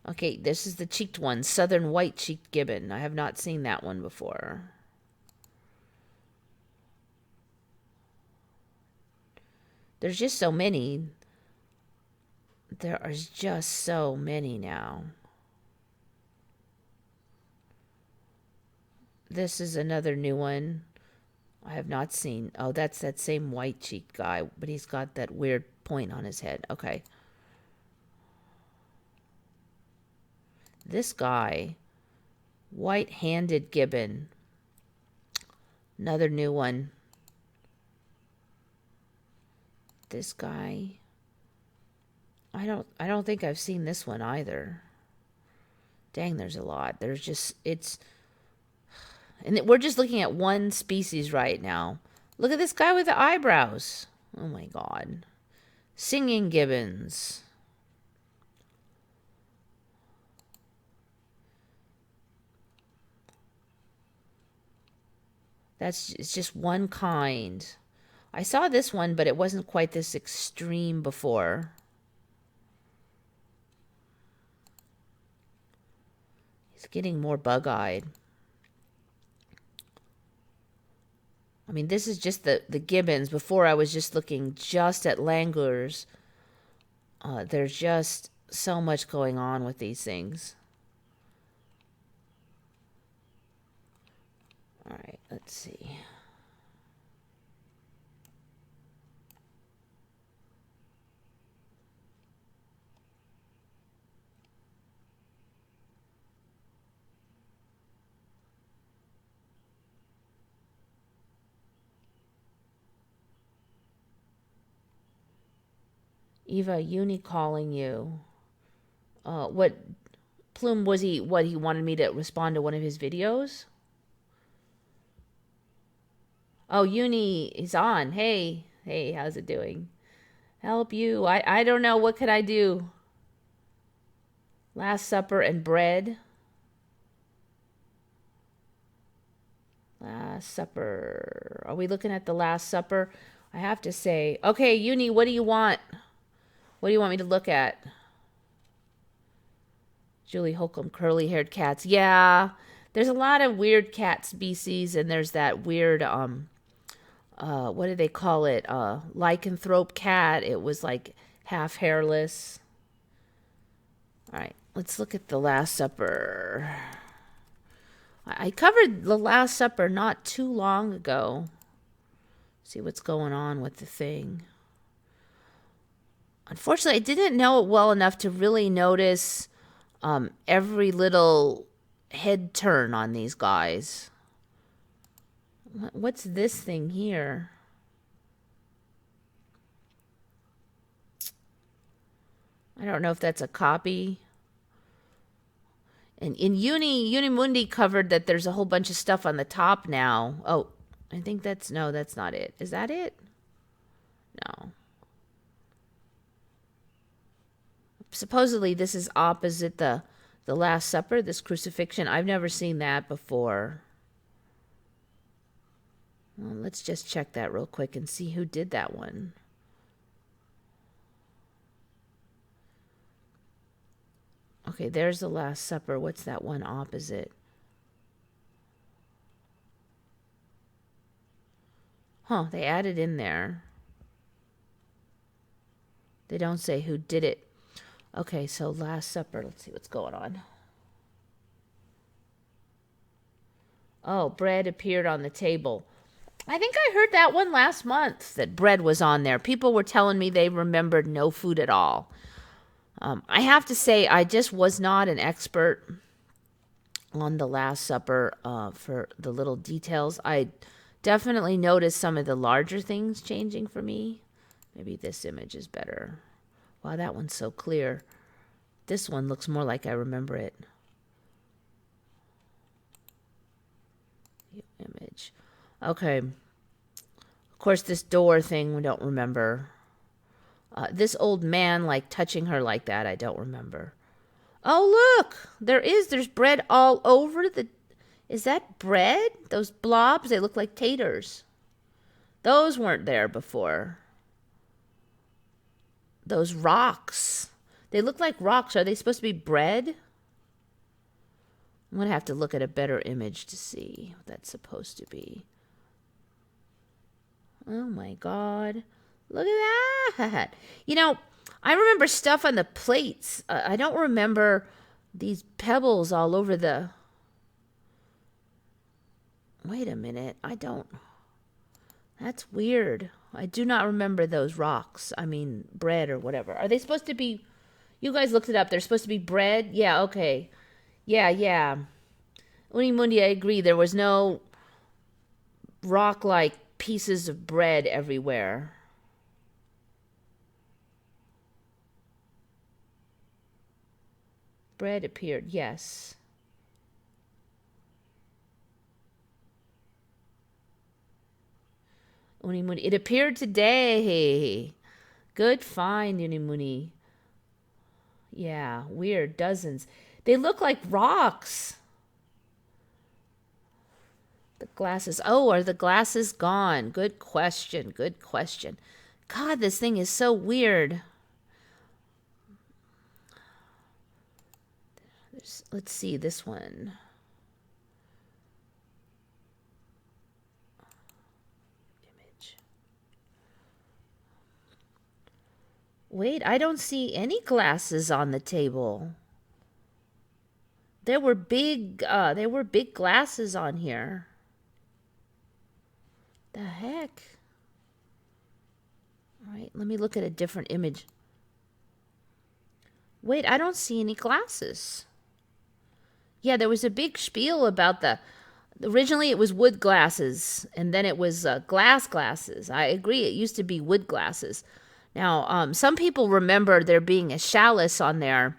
Okay, this is the cheeked one, southern white-cheeked gibbon. I have not seen that one before. There's just so many. There are just so many now. This is another new one. I have not seen. Oh, that's that same white-cheeked guy, but he's got that weird point on his head. Okay. This guy, white-handed gibbon. Another new one. This guy. I don't think I've seen this one either. Dang, there's a lot. There's just, and we're just looking at one species right now. Look at this guy with the eyebrows. Oh my God. Singing gibbons. It's just one kind. I saw this one, but it wasn't quite this extreme before. He's getting more bug-eyed. I mean, this is just the gibbons. Before I was just looking just at langurs. There's just so much going on with these things. All right, let's see. Eva, Uni calling you. What Plume was he? What he wanted me to respond to one of his videos? Oh, Uni is on. Hey, how's it doing? Help you. I don't know. What could I do? Last Supper and bread. Last Supper. Are we looking at the Last Supper? I have to say. Okay, Uni, what do you want? What do you want me to look at? Julie Holcomb, curly-haired cats. Yeah, there's a lot of weird cat species, and there's that weird, what do they call it? Lycanthrope cat. It was like half hairless. All right, let's look at the Last Supper. I covered the Last Supper not too long ago. See what's going on with the thing. Unfortunately, I didn't know it well enough to really notice every little head turn on these guys. What's this thing here? I don't know if that's a copy. And in Unimundi covered that there's a whole bunch of stuff on the top now. Oh, I think that's not it. Is that it? No. Supposedly this is opposite the Last Supper, this crucifixion. I've never seen that before. Well, let's just check that real quick and see who did that one. Okay, there's the Last Supper. What's that one opposite? Huh, they added in there. They don't say who did it. Okay, so Last Supper. Let's see what's going on. Oh, bread appeared on the table. I think I heard that one last month, that bread was on there. People were telling me they remembered no food at all. I have to say, I just was not an expert on the Last Supper for the little details. I definitely noticed some of the larger things changing for me. Maybe this image is better. Wow, that one's so clear. This one looks more like I remember it. Image. Okay. Of course, this door thing we don't remember. This old man, like, touching her like that, I don't remember. Oh, look! There's bread all over the... Is that bread? Those blobs, they look like taters. Those weren't there before. Those rocks. They look like rocks. Are they supposed to be bread? I'm going to have to look at a better image to see what that's supposed to be. Oh my God. Look at that. You know, I remember stuff on the plates. I don't remember these pebbles all over the... Wait a minute. I don't... That's weird. I do not remember those rocks. I mean, bread or whatever. Are they supposed to be... You guys looked it up. They're supposed to be bread? Yeah, okay. Yeah. Unimundi, I agree. There was no rock-like pieces of bread everywhere. Bread appeared, yes. Unimuni. It appeared today. Good find, Unimuni. Yeah, weird. Dozens. They look like rocks. The glasses. Oh, are the glasses gone? Good question. Good question. God, this thing is so weird. Let's see this one. Image. Wait, I don't see any glasses on the table. There were big glasses on here. The heck? All right, let me look at a different image. Wait, I don't see any glasses. Yeah, there was a big spiel about originally it was wood glasses, and then it was glass glasses. I agree, it used to be wood glasses. Now, some people remember there being a chalice on there.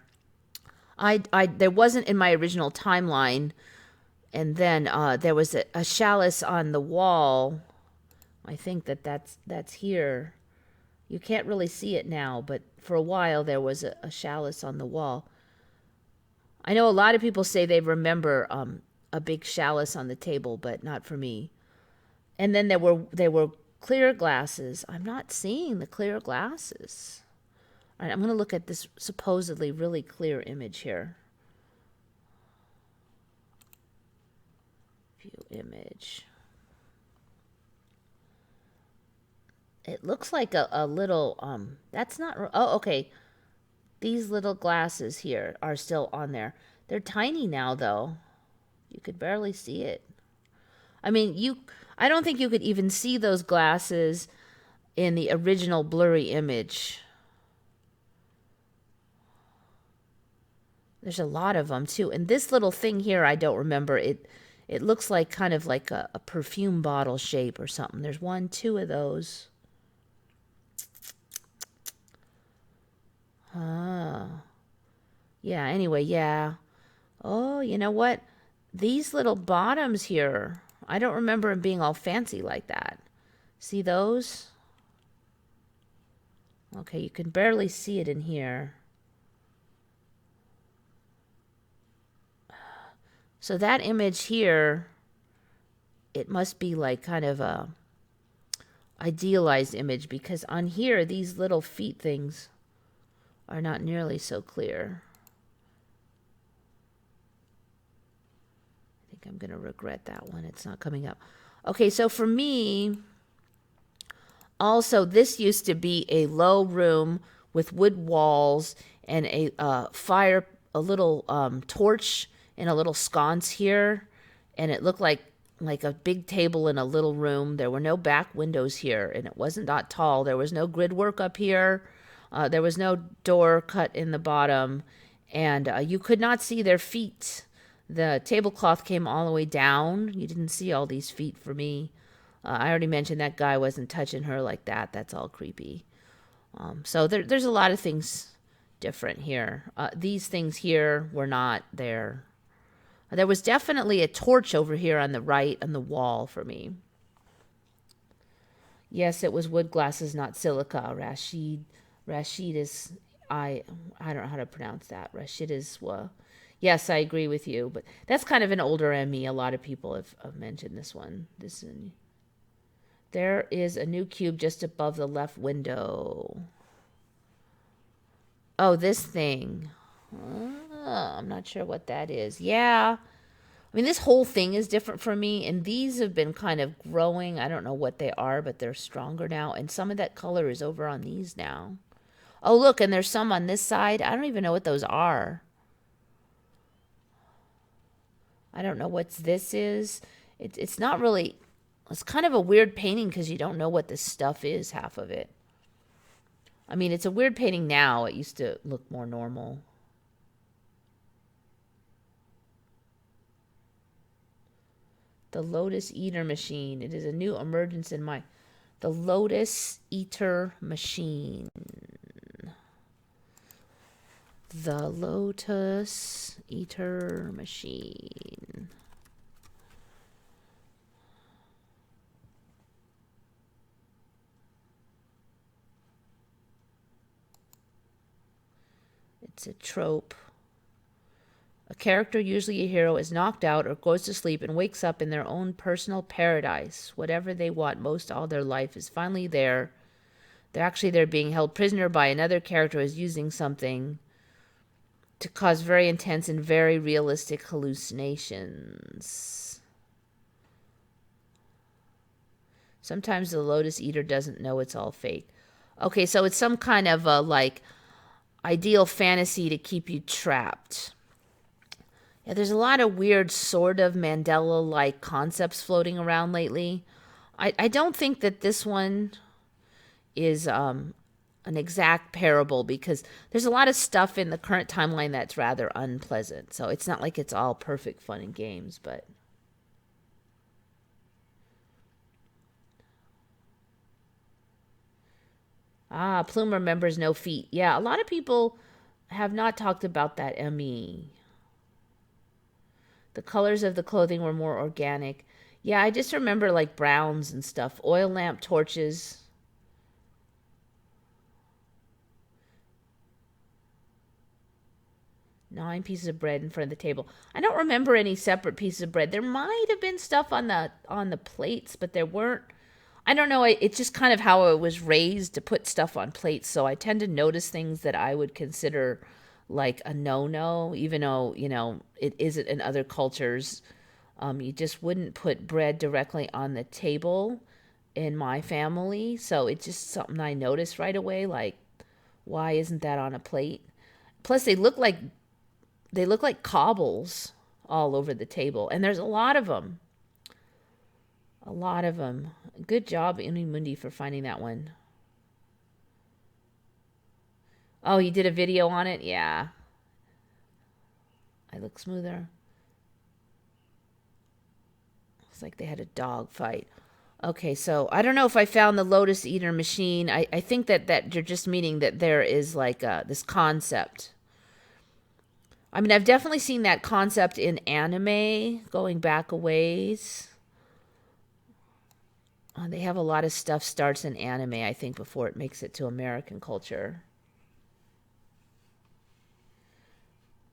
There wasn't in my original timeline, and then there was a chalice on the wall. I think that's here. You can't really see it now, but for a while there was a chalice on the wall. I know a lot of people say they remember a big chalice on the table, but not for me. And then there were clear glasses. I'm not seeing the clear glasses. All right, I'm going to look at this supposedly really clear image here. View image. It looks like a little, that's not, oh, okay. These little glasses here are still on there. They're tiny now, though. You could barely see it. I mean, I don't think you could even see those glasses in the original blurry image. There's a lot of them, too. And this little thing here, I don't remember. It looks like kind of like a perfume bottle shape or something. There's 1, 2 of those. Yeah, anyway, yeah. Oh, you know what? These little bottoms here, I don't remember them being all fancy like that. See those? Okay, you can barely see it in here. So that image here, it must be like kind of a idealized image, because on here, these little feet things are not nearly so clear. I think I'm going to regret that one. It's not coming up. Okay, so for me, also, this used to be a low room with wood walls and a little torch and a little sconce here. And it looked like a big table in a little room. There were no back windows here, and it wasn't that tall. There was no grid work up here. There was no door cut in the bottom, and you could not see their feet. The tablecloth came all the way down. You didn't see all these feet for me. I already mentioned that guy wasn't touching her like that. That's all creepy. So there's a lot of things different here. These things here were not there. There was definitely a torch over here on the right on the wall for me. Yes, it was wood glasses, not silica. Rashid is, I don't know how to pronounce that. Rashid is, yes, I agree with you. But that's kind of an older ME. A lot of people have mentioned this one. There is a new cube just above the left window. Oh, this thing. I'm not sure what that is. Yeah. I mean, this whole thing is different for me, and these have been kind of growing. I don't know what they are, but they're stronger now, and some of that color is over on these now. Oh, look, and there's some on this side. I don't even know what those are. I don't know what this is. It's not really... It's kind of a weird painting because you don't know what this stuff is, half of it. I mean, it's a weird painting now. It used to look more normal. The Lotus Eater Machine. It is a new emergence in my... The Lotus Eater Machine. The Lotus Eater Machine. It's a trope. A character, usually a hero, is knocked out or goes to sleep and wakes up in their own personal paradise. Whatever they want most all their life is finally there. They're being held prisoner by another character who is using something to cause very intense and very realistic hallucinations. Sometimes the Lotus Eater doesn't know it's all fake. Okay, so it's some kind of a, like, ideal fantasy to keep you trapped. Yeah, there's a lot of weird sort of Mandela-like concepts floating around lately. I don't think that this one is an exact parable, because there's a lot of stuff in the current timeline that's rather unpleasant. So it's not like it's all perfect fun and games, but... Ah, Plume remembers no feet. Yeah, a lot of people have not talked about that ME. The colors of the clothing were more organic. Yeah, I just remember like browns and stuff. Oil lamp torches. Nine pieces of bread in front of the table. I don't remember any separate pieces of bread. There might have been stuff on the plates, but there weren't. I don't know. It's just kind of how I was raised to put stuff on plates. So I tend to notice things that I would consider like a no-no, even though, you know, it isn't in other cultures. You just wouldn't put bread directly on the table in my family. So it's just something I noticed right away. Like, why isn't that on a plate? Plus, they look like cobbles all over the table. And there's a lot of them. A lot of them. Good job, Mundi, for finding that one. Oh, you did a video on it? Yeah. I look smoother. Looks like they had a dog fight. Okay, so I don't know if I found the Lotus Eater Machine. I think that you're just meaning that there is like this concept. I mean, I've definitely seen that concept in anime, going back a ways. They have a lot of stuff starts in anime, I think, before it makes it to American culture.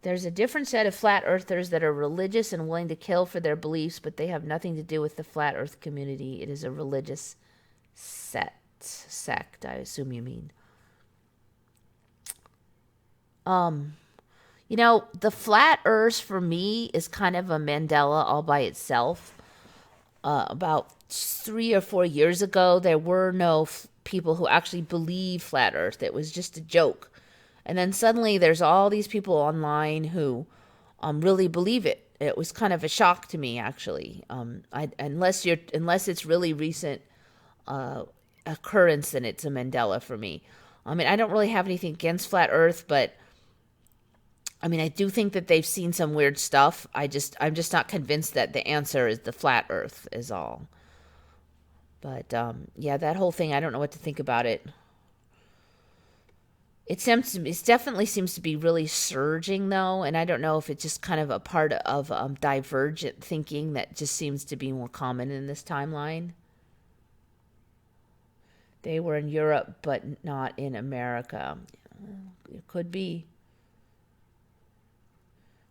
There's a different set of flat earthers that are religious and willing to kill for their beliefs, but they have nothing to do with the flat earth community. It is a religious sect, I assume you mean. You know, the flat earth for me is kind of a Mandela all by itself. About 3 or 4 years ago, there were no people who actually believe flat earth. It was just a joke. And then suddenly there's all these people online who really believe it. It was kind of a shock to me, actually. Unless it's really recent occurrence, then it's a Mandela for me. I mean, I don't really have anything against flat earth, but I mean, I do think that they've seen some weird stuff. I'm just not convinced that the answer is the flat earth is all. But yeah, that whole thing, I don't know what to think about it. It definitely seems to be really surging, though, and I don't know if it's just kind of a part of divergent thinking that just seems to be more common in this timeline. They were in Europe, but not in America. It could be.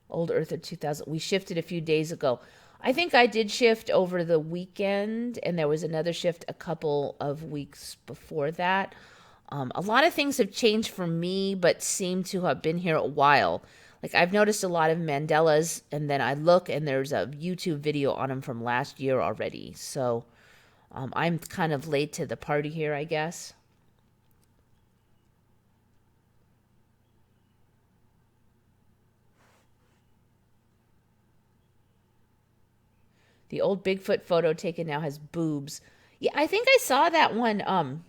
Old Earther 2000. We shifted a few days ago. I think I did shift over the weekend, and there was another shift a couple of weeks before that. A lot of things have changed for me, but seem to have been here a while. Like, I've noticed a lot of Mandelas, and then I look, and there's a YouTube video on them from last year already. So I'm kind of late to the party here, I guess. The old Bigfoot photo taken now has boobs. Yeah, I think I saw that one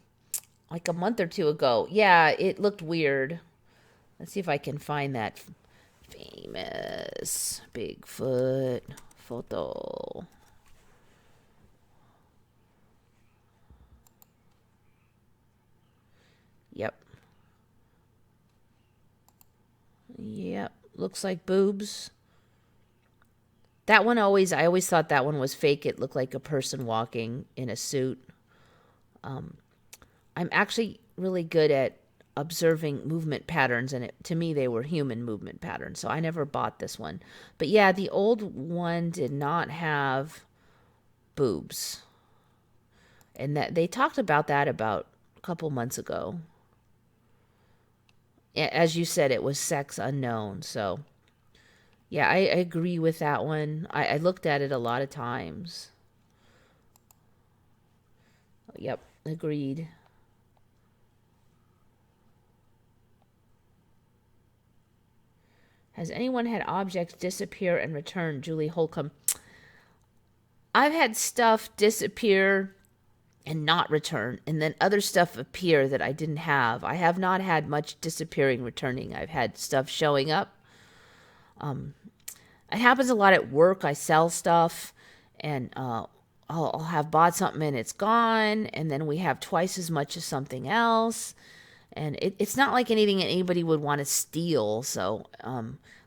like a month or two ago. Yeah, it looked weird. Let's see if I can find that famous Bigfoot photo. Yep. Yep. Looks like boobs. That one I always thought that one was fake. It looked like a person walking in a suit. I'm actually really good at observing movement patterns, and to me they were human movement patterns, so I never bought this one. But yeah, the old one did not have boobs, and that they talked about that about a couple months ago. As you said, it was sex unknown, so yeah, I agree with that one. I looked at it a lot of times. Yep, agreed. Has anyone had objects disappear and return? Julie Holcomb. I've had stuff disappear and not return, and then other stuff appear that I didn't have. I have not had much disappearing, returning. I've had stuff showing up. It happens a lot at work. I sell stuff, and I'll have bought something and it's gone, and then we have twice as much as something else. And it's not like anything anybody would want to steal. So,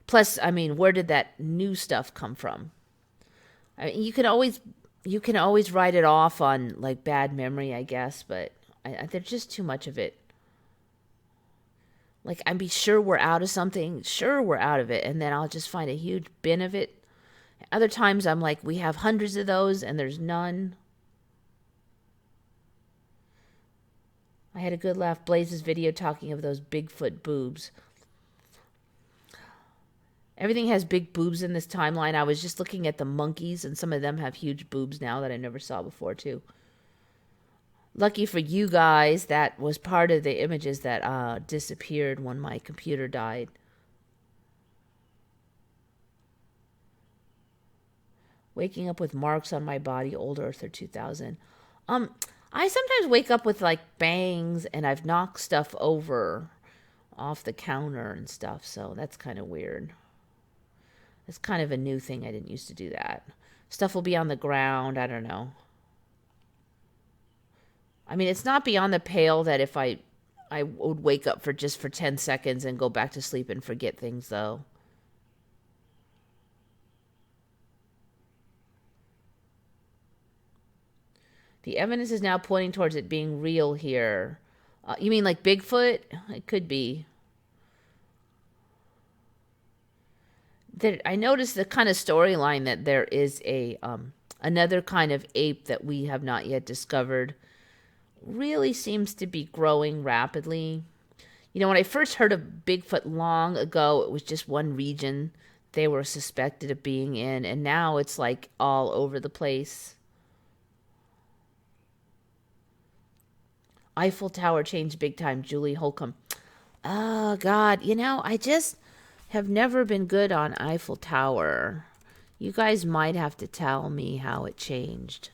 plus, I mean, where did that new stuff come from? I mean, you can always write it off on like bad memory, I guess, but there's just too much of it. Like, I'd be sure we're out of something, sure we're out of it, and then I'll just find a huge bin of it. Other times I'm like, we have hundreds of those and there's none. I had a good laugh. Blaze's video talking of those Bigfoot boobs. Everything has big boobs in this timeline. I was just looking at the monkeys, and some of them have huge boobs now that I never saw before, too. Lucky for you guys, that was part of the images that disappeared when my computer died. Waking up with marks on my body, Old Earther 2000. I sometimes wake up with like bangs, and I've knocked stuff over off the counter and stuff, so that's kind of weird. It's kind of a new thing. I didn't used to do that. Stuff will be on the ground. I don't know. I mean, it's not beyond the pale that if I would wake up for 10 seconds and go back to sleep and forget things, though. The evidence is now pointing towards it being real here. You mean like Bigfoot? It could be. I noticed the kind of storyline that there is another kind of ape that we have not yet discovered. Really seems to be growing rapidly. You know, when I first heard of Bigfoot long ago, it was just one region they were suspected of being in, and now it's like all over the place. Eiffel Tower changed big time, Julie Holcomb. Oh, God. You know, I just have never been good on Eiffel Tower. You guys might have to tell me how it changed.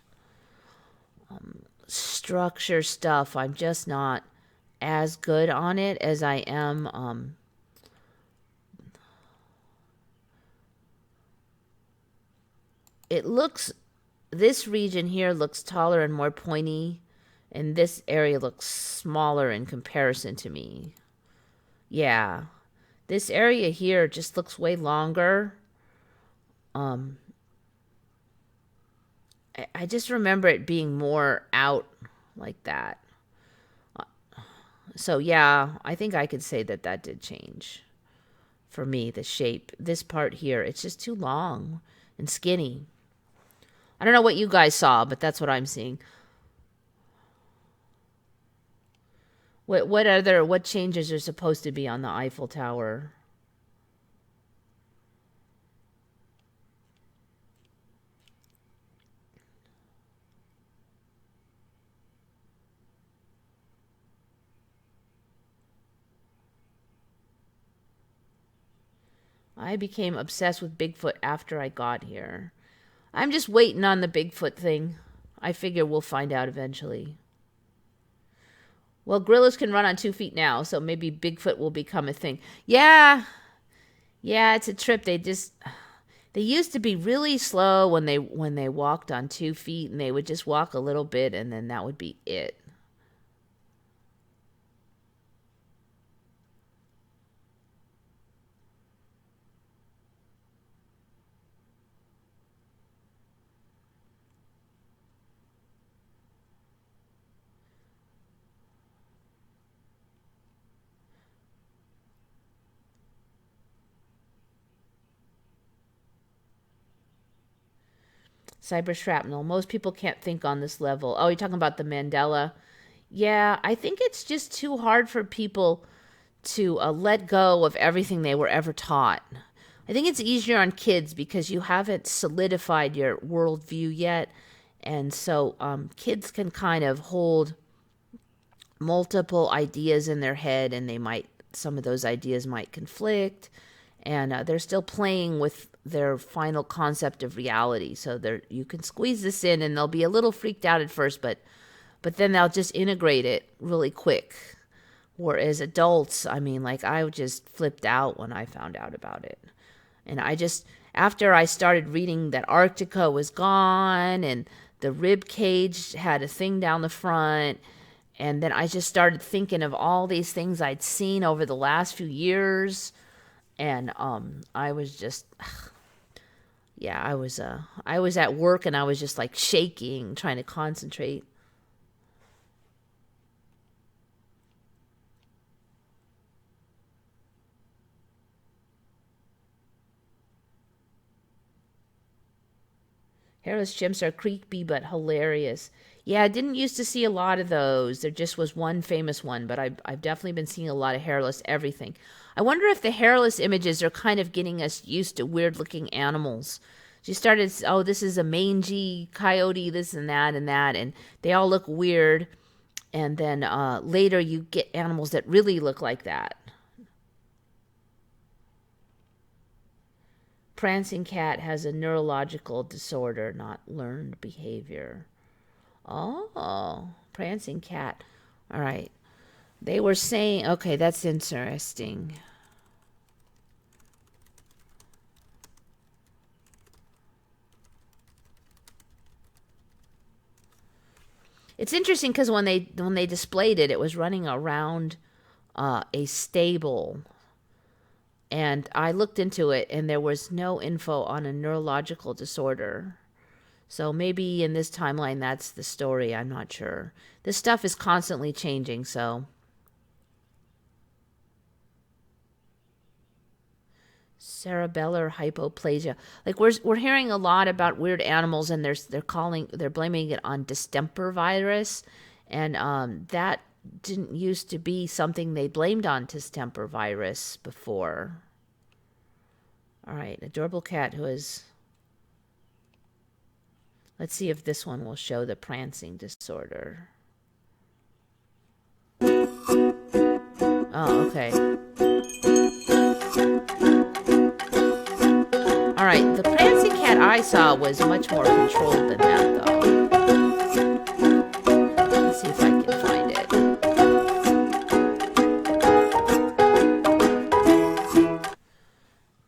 Structure stuff, I'm just not as good on it as I am. This region here looks taller and more pointy. And this area looks smaller in comparison to me. Yeah. This area here just looks way longer. I just remember it being more out like that. So, yeah, I think I could say that did change. For me, the shape. This part here, it's just too long and skinny. I don't know what you guys saw, but that's what I'm seeing. What changes are supposed to be on the Eiffel Tower? I became obsessed with Bigfoot after I got here. I'm just waiting on the Bigfoot thing. I figure we'll find out eventually. Well, gorillas can run on 2 feet now, so maybe Bigfoot will become a thing. Yeah, it's a trip. They used to be really slow when they walked on 2 feet, and they would just walk a little bit, and then that would be it. Cyber shrapnel. Most people can't think on this level. Oh, you're talking about the Mandela. Yeah, I think it's just too hard for people to let go of everything they were ever taught. I think it's easier on kids because you haven't solidified your worldview yet. And so kids can kind of hold multiple ideas in their head, and some of those ideas might conflict, and they're still playing with their final concept of reality. So you can squeeze this in, and they'll be a little freaked out at first, but then they'll just integrate it really quick. Whereas adults, I mean, like, I just flipped out when I found out about it. And after I started reading that Antarctica was gone and the rib cage had a thing down the front, and then I just started thinking of all these things I'd seen over the last few years. And I was just, yeah, I was at work, and I was just like shaking, trying to concentrate. Hairless chimps are creepy but hilarious. Yeah, I didn't used to see a lot of those. There just was one famous one, but I've definitely been seeing a lot of hairless everything. I wonder if the hairless images are kind of getting us used to weird-looking animals. She started, oh, this is a mangy coyote, this and that, and they all look weird. And then later you get animals that really look like that. Prancing cat has a neurological disorder, not learned behavior. Oh, prancing cat. All right. They were saying, okay, that's interesting. It's interesting because when they displayed it, it was running around a stable. And I looked into it, and there was no info on a neurological disorder. So maybe in this timeline, that's the story. I'm not sure. This stuff is constantly changing, so. Cerebellar hypoplasia. Like, we're hearing a lot about weird animals, and they're blaming it on distemper virus, and that didn't used to be something they blamed on distemper virus before. All right, adorable cat who is. Let's see if this one will show the prancing disorder. Oh, okay. All right, the prancing cat I saw was much more controlled than that, though. Let's see if I can find it.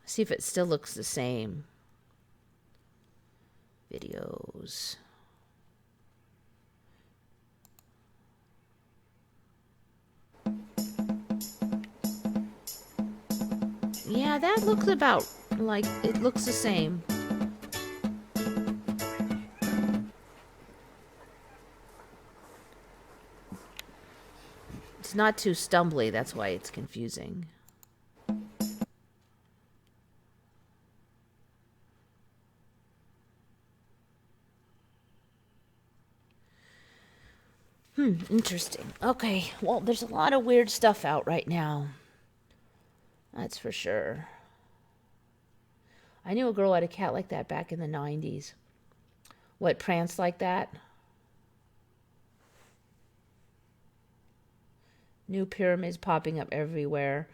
See if it still looks the same. Videos. Yeah, that looks about like it looks the same. It's not too stumbly, that's why it's confusing. Interesting. Okay, well, there's a lot of weird stuff out right now. That's for sure. I knew a girl had a cat like that back in the 90s. What, pranced like that? New pyramids popping up everywhere.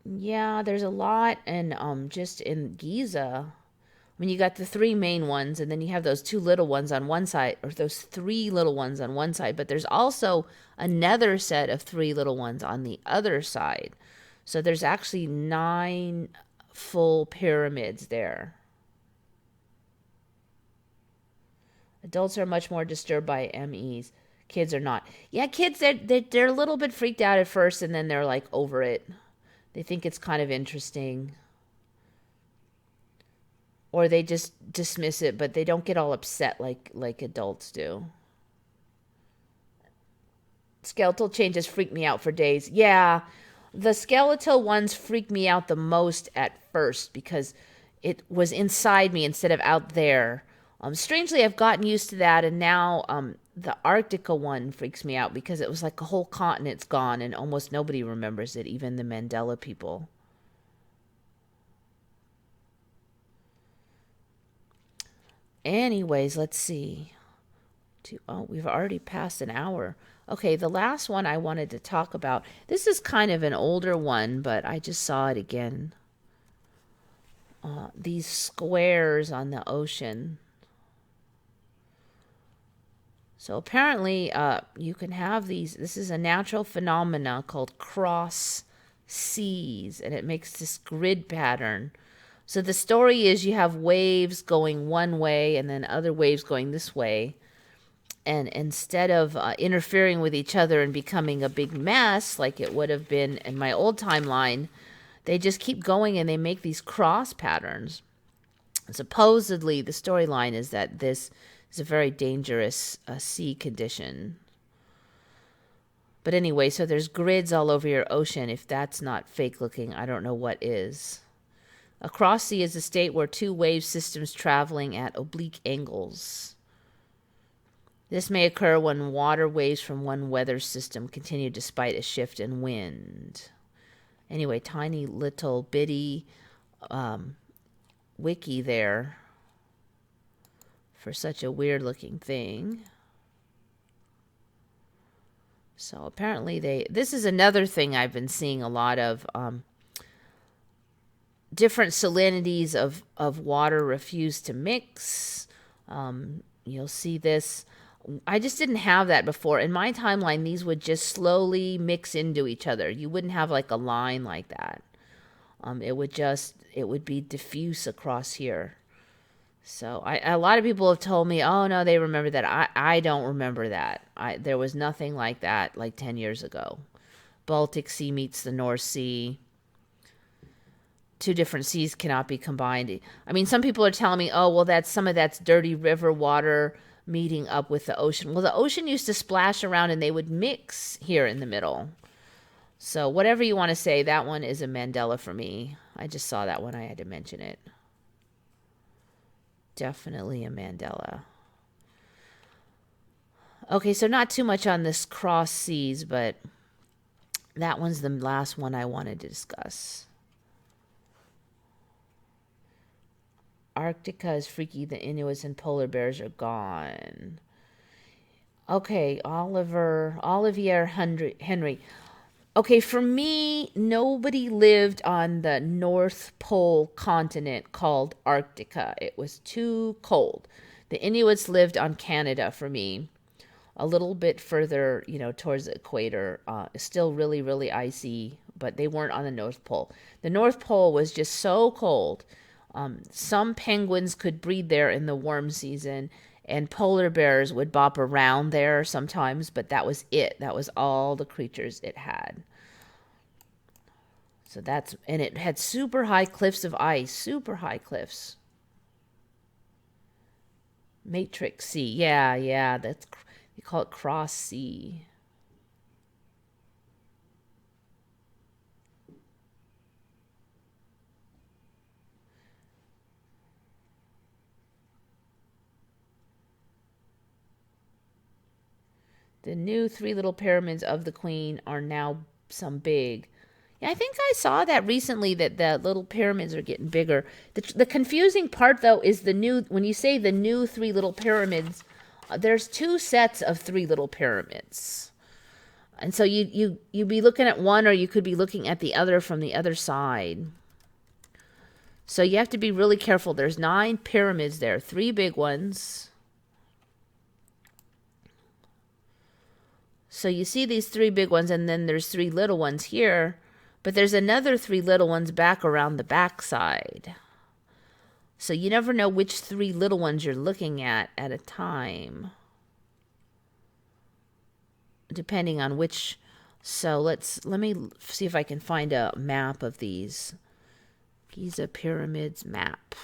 Yeah, there's a lot, and just in Giza. I mean, you got the three main ones, and then you have those two little ones on one side, or those three little ones on one side, but there's also another set of three little ones on the other side. So there's actually 9 full pyramids there. Adults are much more disturbed by MEs. Kids are not. Yeah, kids, they're a little bit freaked out at first, and then they're like over it. They think it's kind of interesting. Or they just dismiss it, but they don't get all upset like adults do. Skeletal changes freak me out for days. Yeah, the skeletal ones freaked me out the most at first because it was inside me instead of out there. Strangely, I've gotten used to that, and now the Arctica one freaks me out because it was like a whole continent's gone and almost nobody remembers it, even the Mandela people. Anyways, let's see. Oh, we've already passed an hour. Okay, the last one I wanted to talk about. This is kind of an older one, but I just saw it again. These squares on the ocean. So apparently, you can have these. This is a natural phenomena called cross seas, and it makes this grid pattern. So the story is you have waves going one way and then other waves going this way. And instead of interfering with each other and becoming a big mess like it would have been in my old timeline, they just keep going and they make these cross patterns. And supposedly, the storyline is that this is a very dangerous sea condition. But anyway, so there's grids all over your ocean. If that's not fake looking, I don't know what is. A cross sea is a state where two wave systems traveling at oblique angles. This may occur when water waves from one weather system continue despite a shift in wind. Anyway, tiny little bitty wiki there for such a weird looking thing. So apparently this is another thing I've been seeing a lot of. Different salinities of water refuse to mix. You'll see this. I just didn't have that before. In my timeline, these would just slowly mix into each other. You wouldn't have like a line like that. It would be diffuse across here. So a lot of people have told me, oh no, they remember that. I don't remember that. There was nothing like that like 10 years ago. Baltic Sea meets the North Sea. Two different seas cannot be combined. I mean, some people are telling me, oh, well, that's dirty river water meeting up with the ocean. Well, the ocean used to splash around and they would mix here in the middle. So whatever you want to say, that one is a Mandela for me. I just saw that one. I had to mention it. Definitely a Mandela. Okay, so not too much on this cross seas, but that one's the last one I wanted to discuss. Arctica is freaky. The Inuits and polar bears are gone. Okay, Olivier Henry. Okay, for me, nobody lived on the North Pole continent called Arctica. It was too cold. The Inuits lived on Canada for me. A little bit further, towards the equator. Still really, really icy, but they weren't on the North Pole. The North Pole was just so cold. Some penguins could breed there in the warm season, and polar bears would bop around there sometimes, but that was it. That was all the creatures it had. So and it had super high cliffs of ice, super high cliffs. Matrix Sea, yeah, they call it Cross Sea. The new 3 little pyramids of the Queen are now some big. Yeah, I think I saw that recently, that the little pyramids are getting bigger. The confusing part, though, is when you say the new 3 little pyramids, there's 2 sets of 3 little pyramids. And so you'd be looking at one, or you could be looking at the other from the other side. So you have to be really careful. There's 9 pyramids there, 3 big ones. So you see these 3 big ones, and then there's 3 little ones here, but there's another 3 little ones back around the backside. So you never know which 3 little ones you're looking at a time, depending on which. So let me see if I can find a map of these. Giza pyramids map.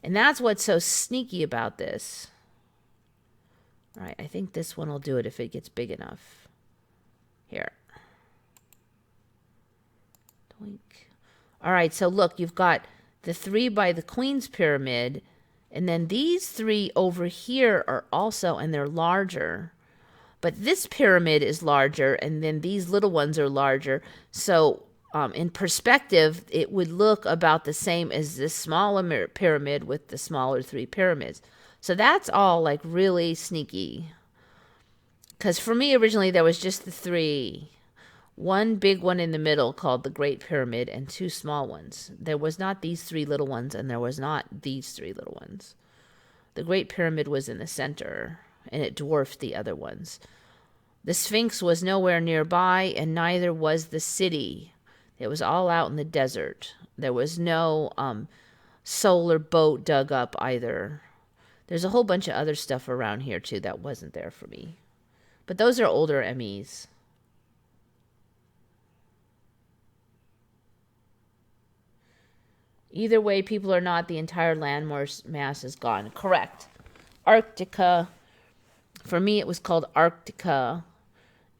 And that's what's so sneaky about this. All right, I think this one will do it if it gets big enough. Here. Doink. All right, so look, you've got the three by the Queen's Pyramid, and then these three over here are also, and they're larger. But this pyramid is larger, and then these little ones are larger. So in perspective, it would look about the same as this smaller pyramid with the smaller three pyramids. So that's all like really sneaky. Because for me, originally, there was just the three. One big one in the middle called the Great Pyramid, and two small ones. There was not these three little ones, and there was not these three little ones. The Great Pyramid was in the center, and it dwarfed the other ones. The Sphinx was nowhere nearby, and neither was the city. It was all out in the desert. There was no solar boat dug up either. There's a whole bunch of other stuff around here, too, that wasn't there for me. But those are older MEs. Either way, people or not, the entire landmass is gone. Correct. Arctica. For me, it was called Arctica,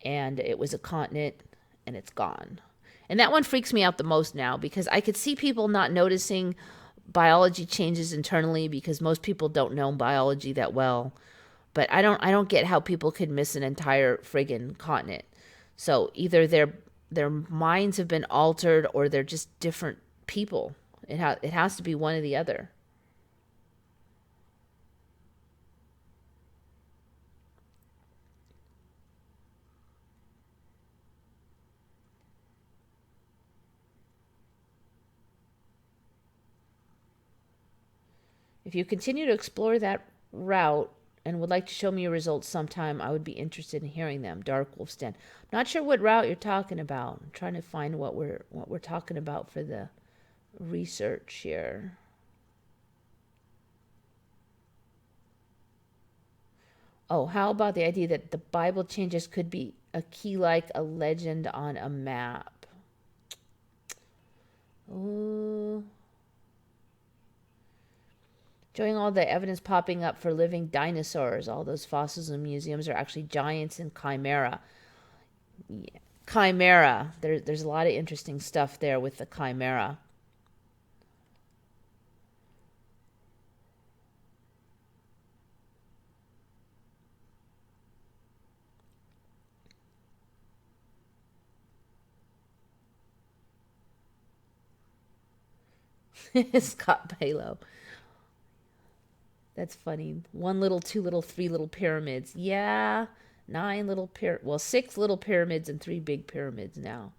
and it was a continent, and it's gone. And that one freaks me out the most now, because I could see people not noticing biology changes internally, because most people don't know biology that well. But I don't get how people could miss an entire friggin' continent. So either their minds have been altered, or they're just different people. It has to be one or the other. If you continue to explore that route and would like to show me your results sometime, I would be interested in hearing them. Dark Wolf's Den. Not sure what route you're talking about. I'm trying to find what we're talking about for the research here. Oh, how about the idea that the Bible changes could be a key like a legend on a map? Oh. Showing all the evidence popping up for living dinosaurs. All those fossils in museums are actually giants and chimera. Yeah. Chimera. There's a lot of interesting stuff there with the chimera. Scott Balo. That's funny. 1 little, 2 little, 3 little pyramids. Yeah. 9 little well, 6 little pyramids and 3 big pyramids now.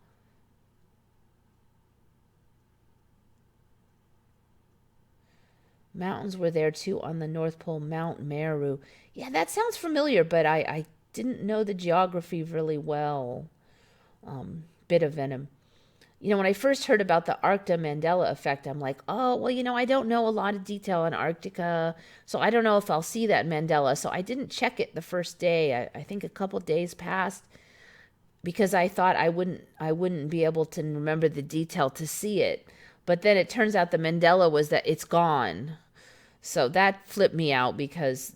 Mountains were there too on the North Pole, Mount Meru. Yeah, that sounds familiar, but I didn't know the geography really well. Bit of venom. When I first heard about the Mandela effect, I'm like, oh, well, I don't know a lot of detail on Antarctica, so I don't know if I'll see that Mandela. So I didn't check it the first day. I think a couple days passed because I thought I wouldn't be able to remember the detail to see it. But then it turns out the Mandela was that it's gone. So that flipped me out because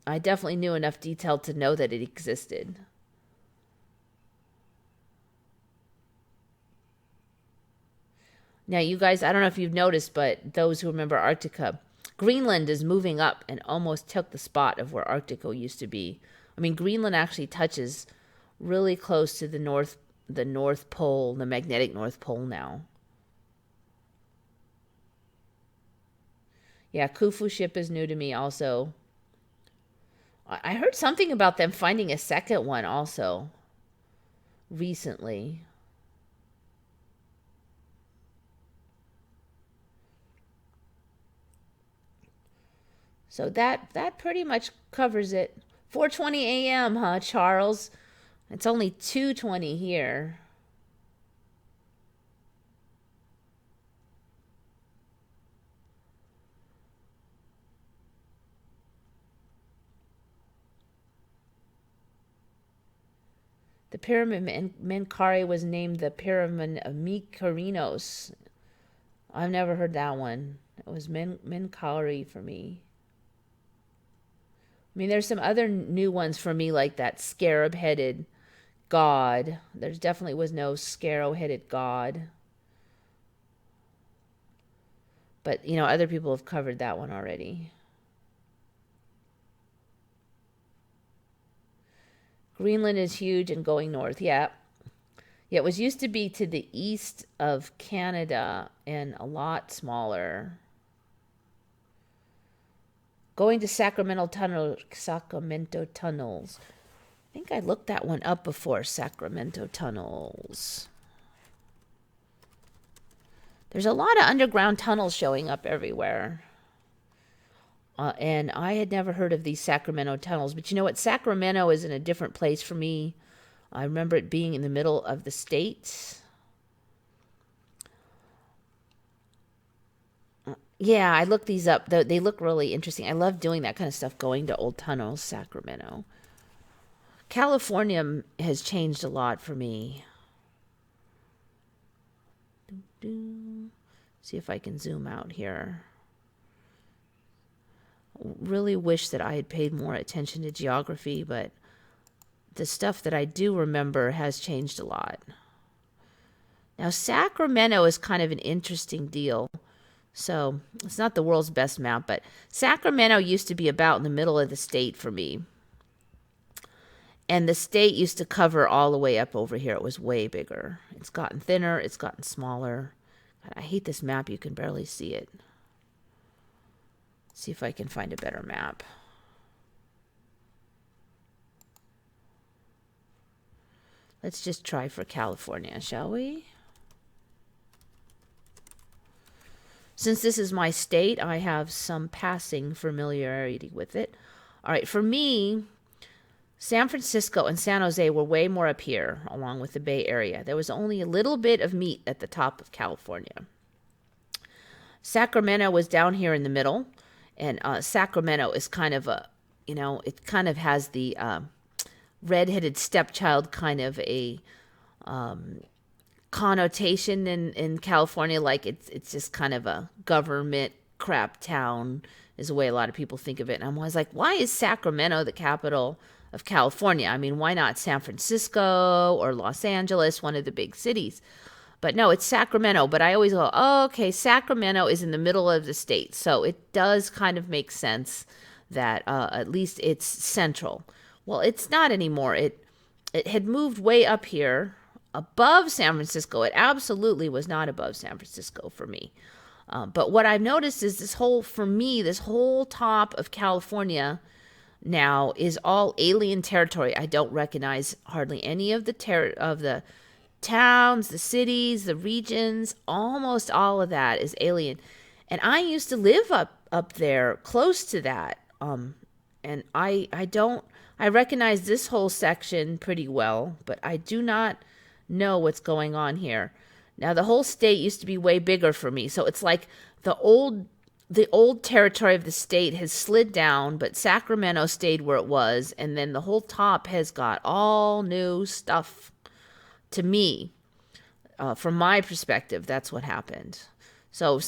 I definitely knew enough detail to know that it existed. Now, you guys, I don't know if you've noticed, but those who remember Antarctica, Greenland is moving up and almost took the spot of where Antarctica used to be. I mean, Greenland actually touches really close to the North Pole, the magnetic North Pole now. Yeah, Khufu ship is new to me also. I heard something about them finding a second one also recently. So that pretty much covers it. 4:20 a.m., huh, Charles? It's only 2:20 here. The pyramid Menkari was named the pyramid of Mykarinos. I've never heard that one. It was Menkari for me. I mean, there's some other new ones for me, like that scarab-headed god. There definitely was no scarab-headed god. But, you know, other people have covered that one already. Greenland is huge and going north. Yeah. Yeah, it was used to be to the east of Canada and a lot smaller. Going to Sacramento tunnels. I think I looked that one up before, Sacramento tunnels. There's a lot of underground tunnels showing up everywhere. And I had never heard of these Sacramento tunnels. But you know what? Sacramento is in a different place for me. I remember it being in the middle of the state. Yeah, I looked these up. They look really interesting. I love doing that kind of stuff, going to old tunnels, Sacramento. California has changed a lot for me. See if I can zoom out here. Really wish that I had paid more attention to geography, but the stuff that I do remember has changed a lot. Now, Sacramento is kind of an interesting deal. So, it's not the world's best map, but Sacramento used to be about in the middle of the state for me. And the state used to cover all the way up over here. It was way bigger. It's gotten thinner. It's gotten smaller. God, I hate this map. You can barely see it. See if I can find a better map. Let's just try for California, shall we? Since this is my state, I have some passing familiarity with it. All right, for me, San Francisco and San Jose were way more up here, along with the Bay Area. There was only a little bit of meat at the top of California. Sacramento was down here in the middle, and Sacramento is kind of a, you know, it kind of has the redheaded stepchild kind of a connotation in California, like it's just kind of a government crap town is the way a lot of people think of it. And I'm always like, why is Sacramento the capital of California? I mean, why not San Francisco or Los Angeles, one of the big cities? But no, it's Sacramento. But I always go, oh, okay, Sacramento is in the middle of the state, so it does kind of make sense that at least it's central. Well, it's not anymore. It had moved way up here above San Francisco. It absolutely was not above San Francisco for me. But what I've noticed is this whole top of California now is all alien territory. I don't recognize hardly any of the towns, the cities, the regions. Almost all of that is alien. And I used to live up there close to that. And I recognize this whole section pretty well, but I do not know what's going on here. Now, the whole state used to be way bigger for me, so it's like the old territory of the state has slid down, but Sacramento stayed where it was, and then the whole top has got all new stuff. To me, from my perspective, that's what happened. So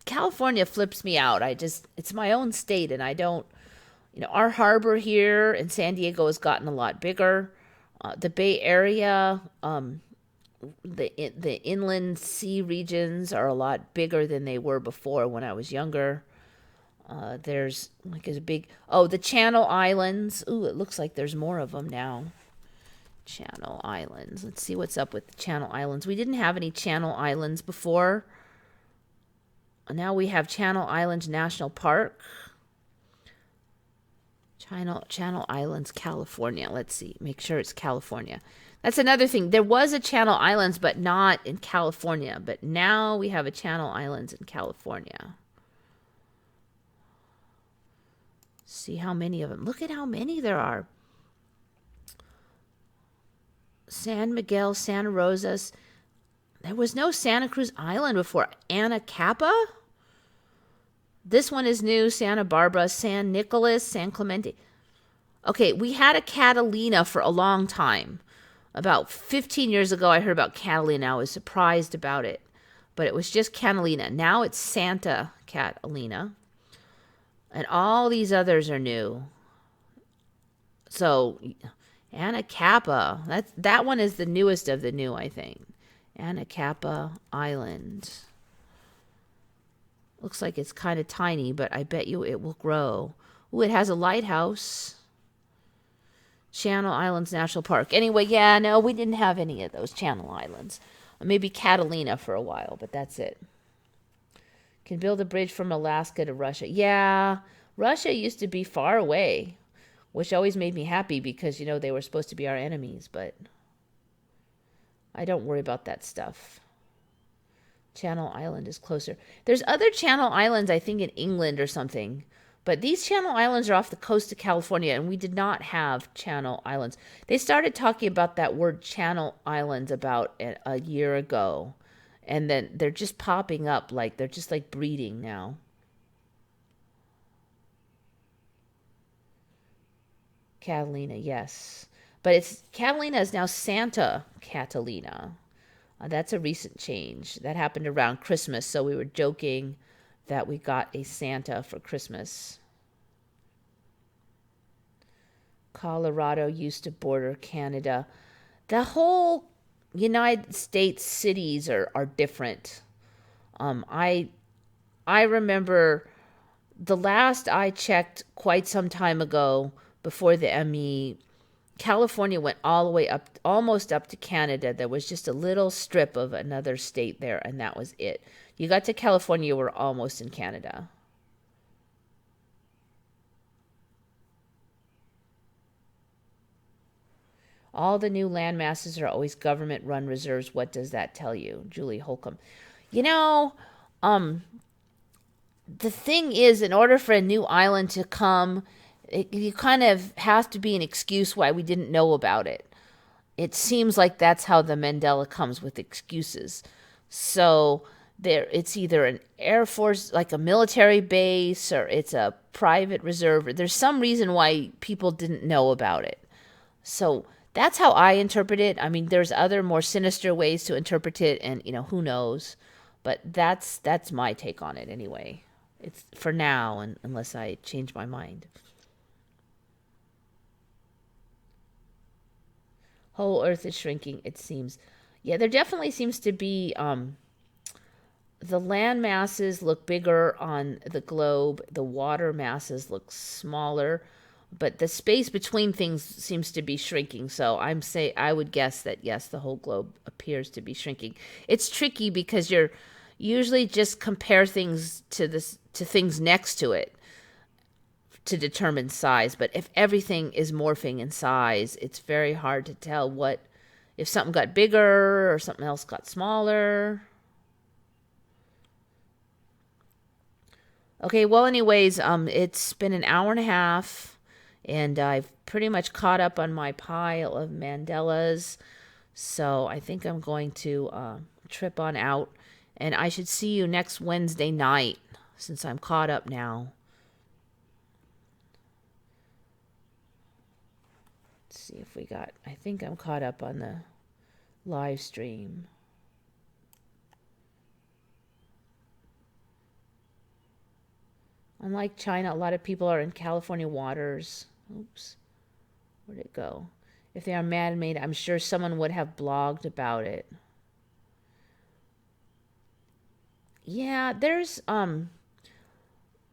California flips me out. It's my own state, and I don't, our harbor here in San Diego has gotten a lot bigger. The Bay Area, the inland sea regions are a lot bigger than they were before when I was younger. There's like a big, the Channel Islands. Ooh, it looks like there's more of them now. Channel Islands. Let's see what's up with the Channel Islands. We didn't have any Channel Islands before. Now we have Channel Islands National Park. Channel Islands, California. Let's see. Make sure it's California. That's another thing. There was a Channel Islands, but not in California. But now we have a Channel Islands in California. See how many of them. Look at how many there are. San Miguel, Santa Rosa. There was no Santa Cruz Island before. Anacapa? This one is new. Santa Barbara, San Nicolas, San Clemente. Okay, we had a Catalina for a long time. About 15 years ago, I heard about Catalina. I was surprised about it. But it was just Catalina. Now it's Santa Catalina. And all these others are new. So Anacapa, that one is the newest of the new, I think. Anacapa Island. Looks like it's kind of tiny, but I bet you it will grow. Ooh, it has a lighthouse. Channel Islands National Park. Anyway, yeah, no, we didn't have any of those Channel Islands. Maybe Catalina for a while, but that's it. Can build a bridge from Alaska to Russia. Yeah, Russia used to be far away, which always made me happy because, you know, they were supposed to be our enemies, but I don't worry about that stuff. Channel Island is closer. There's other Channel Islands, I think, in England or something. But these Channel Islands are off the coast of California, and we did not have Channel Islands. They started talking about that word Channel Islands about a year ago. And then they're just popping up, like they're just like breeding now. Catalina, yes. But it's Catalina is now Santa Catalina. That's a recent change. That happened around Christmas, so we were joking that we got a Santa for Christmas. Colorado used to border Canada. The whole United States cities are different. I remember the last I checked quite some time ago before the ME, California went all the way up, almost up to Canada. There was just a little strip of another state there, and that was it. You got to California, you were almost in Canada. All the new land masses are always government-run reserves. What does that tell you? Julie Holcomb. You know, the thing is, in order for a new island to come, you kind of have to be an excuse why we didn't know about it. It seems like that's how the Mandela comes, with excuses. So it's either an Air Force, like a military base, or it's a private reserve. There's some reason why people didn't know about it. So that's how I interpret it. I mean, there's other more sinister ways to interpret it, and, you know, who knows. But that's my take on it anyway. It's for now, unless I change my mind. Whole Earth is shrinking, it seems. Yeah, there definitely seems to be, the land masses look bigger on the globe. The water masses look smaller. But the space between things seems to be shrinking. So I would guess that, yes, the whole globe appears to be shrinking. It's tricky because you're usually just compare things to things next to it to determine size. But if everything is morphing in size, it's very hard to tell if something got bigger or something else got smaller. Okay, well, anyways, it's been an hour and a half. And I've pretty much caught up on my pile of Mandelas. So I think I'm going to trip on out. And I should see you next Wednesday night, since I'm caught up now. Let's see if I think I'm caught up on the live stream. Unlike China, a lot of people are in California waters. Oops. Where'd it go? If they are man-made, I'm sure someone would have blogged about it. Yeah, there's a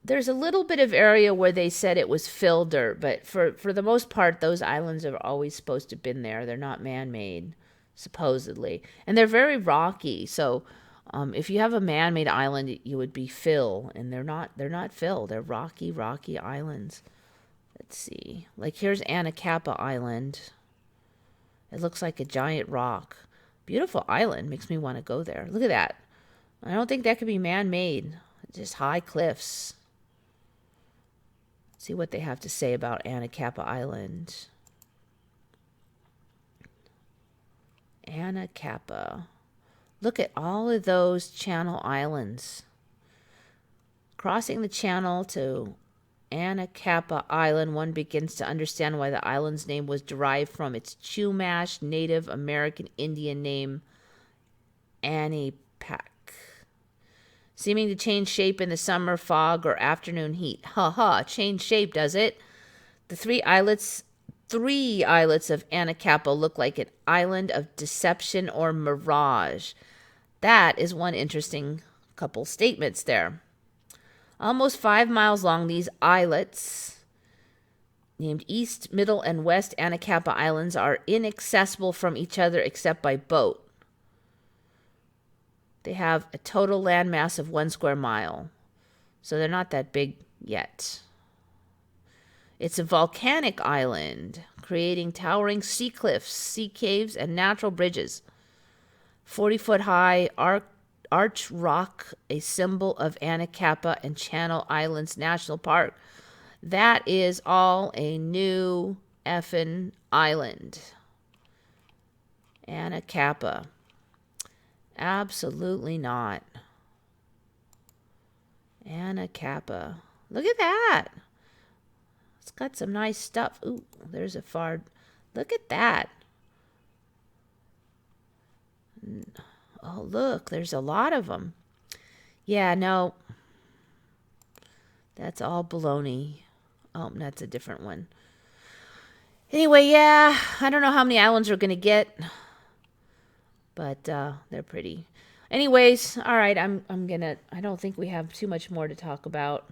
little bit of area where they said it was fill dirt, but for the most part, those islands are always supposed to have been there. They're not man-made, supposedly. And they're very rocky, so if you have a man-made island, you would be fill, and they're not fill. They're rocky islands. Let's see. Like, here's Anacapa Island. It looks like a giant rock. Beautiful island. Makes me want to go there. Look at that. I don't think that could be man-made. Just high cliffs. See what they have to say about Anacapa Island. Anacapa. Look at all of those Channel Islands. Crossing the channel to Anacapa Island, one begins to understand why the island's name was derived from its Chumash Native American Indian name, Anipak, seeming to change shape in the summer fog or afternoon heat. Change shape, does it? The three islets of Anacapa look like an island of deception or mirage. That is one interesting couple statements there. Almost 5 miles long, these islets, named East, Middle, and West Anacapa Islands, are inaccessible from each other except by boat. They have a total landmass of 1 square mile, so they're not that big yet. It's a volcanic island, creating towering sea cliffs, sea caves, and natural bridges. 40-foot high arch rock, a symbol of Anacapa and Channel Islands National Park. That is all a new effing island. Anacapa. Absolutely not. Anacapa. Look at that. It's got some nice stuff. Ooh, there's a far. Look at that. Oh, look, there's a lot of them. Yeah, no. That's all baloney. Oh, that's a different one. Anyway, yeah, I don't know how many islands we're going to get, but they're pretty. Anyways, all right, I don't think we have too much more to talk about.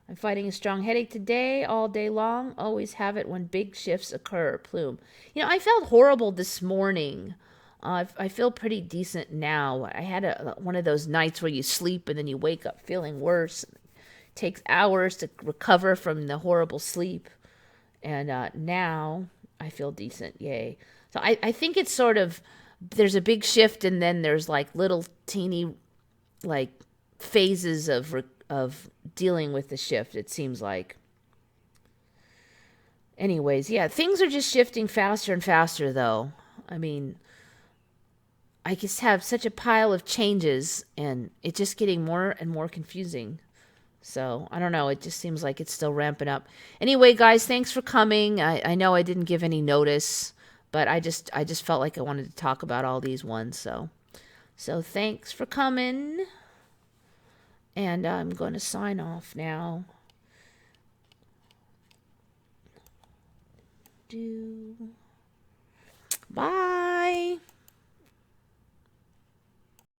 I'm fighting a strong headache today, all day long. Always have it when big shifts occur. Plume. You know, I felt horrible this morning. I feel pretty decent now. I had one of those nights where you sleep and then you wake up feeling worse. It takes hours to recover from the horrible sleep. And now I feel decent. Yay. So I think it's sort of, there's a big shift and then there's like little teeny like phases of dealing with the shift, it seems like. Anyways, yeah, things are just shifting faster and faster, though. I mean, I just have such a pile of changes, and it's just getting more and more confusing. So, I don't know, it just seems like it's still ramping up. Anyway, guys, thanks for coming. I know I didn't give any notice, but I just felt like I wanted to talk about all these ones, so thanks for coming. And I'm going to sign off now. Bye.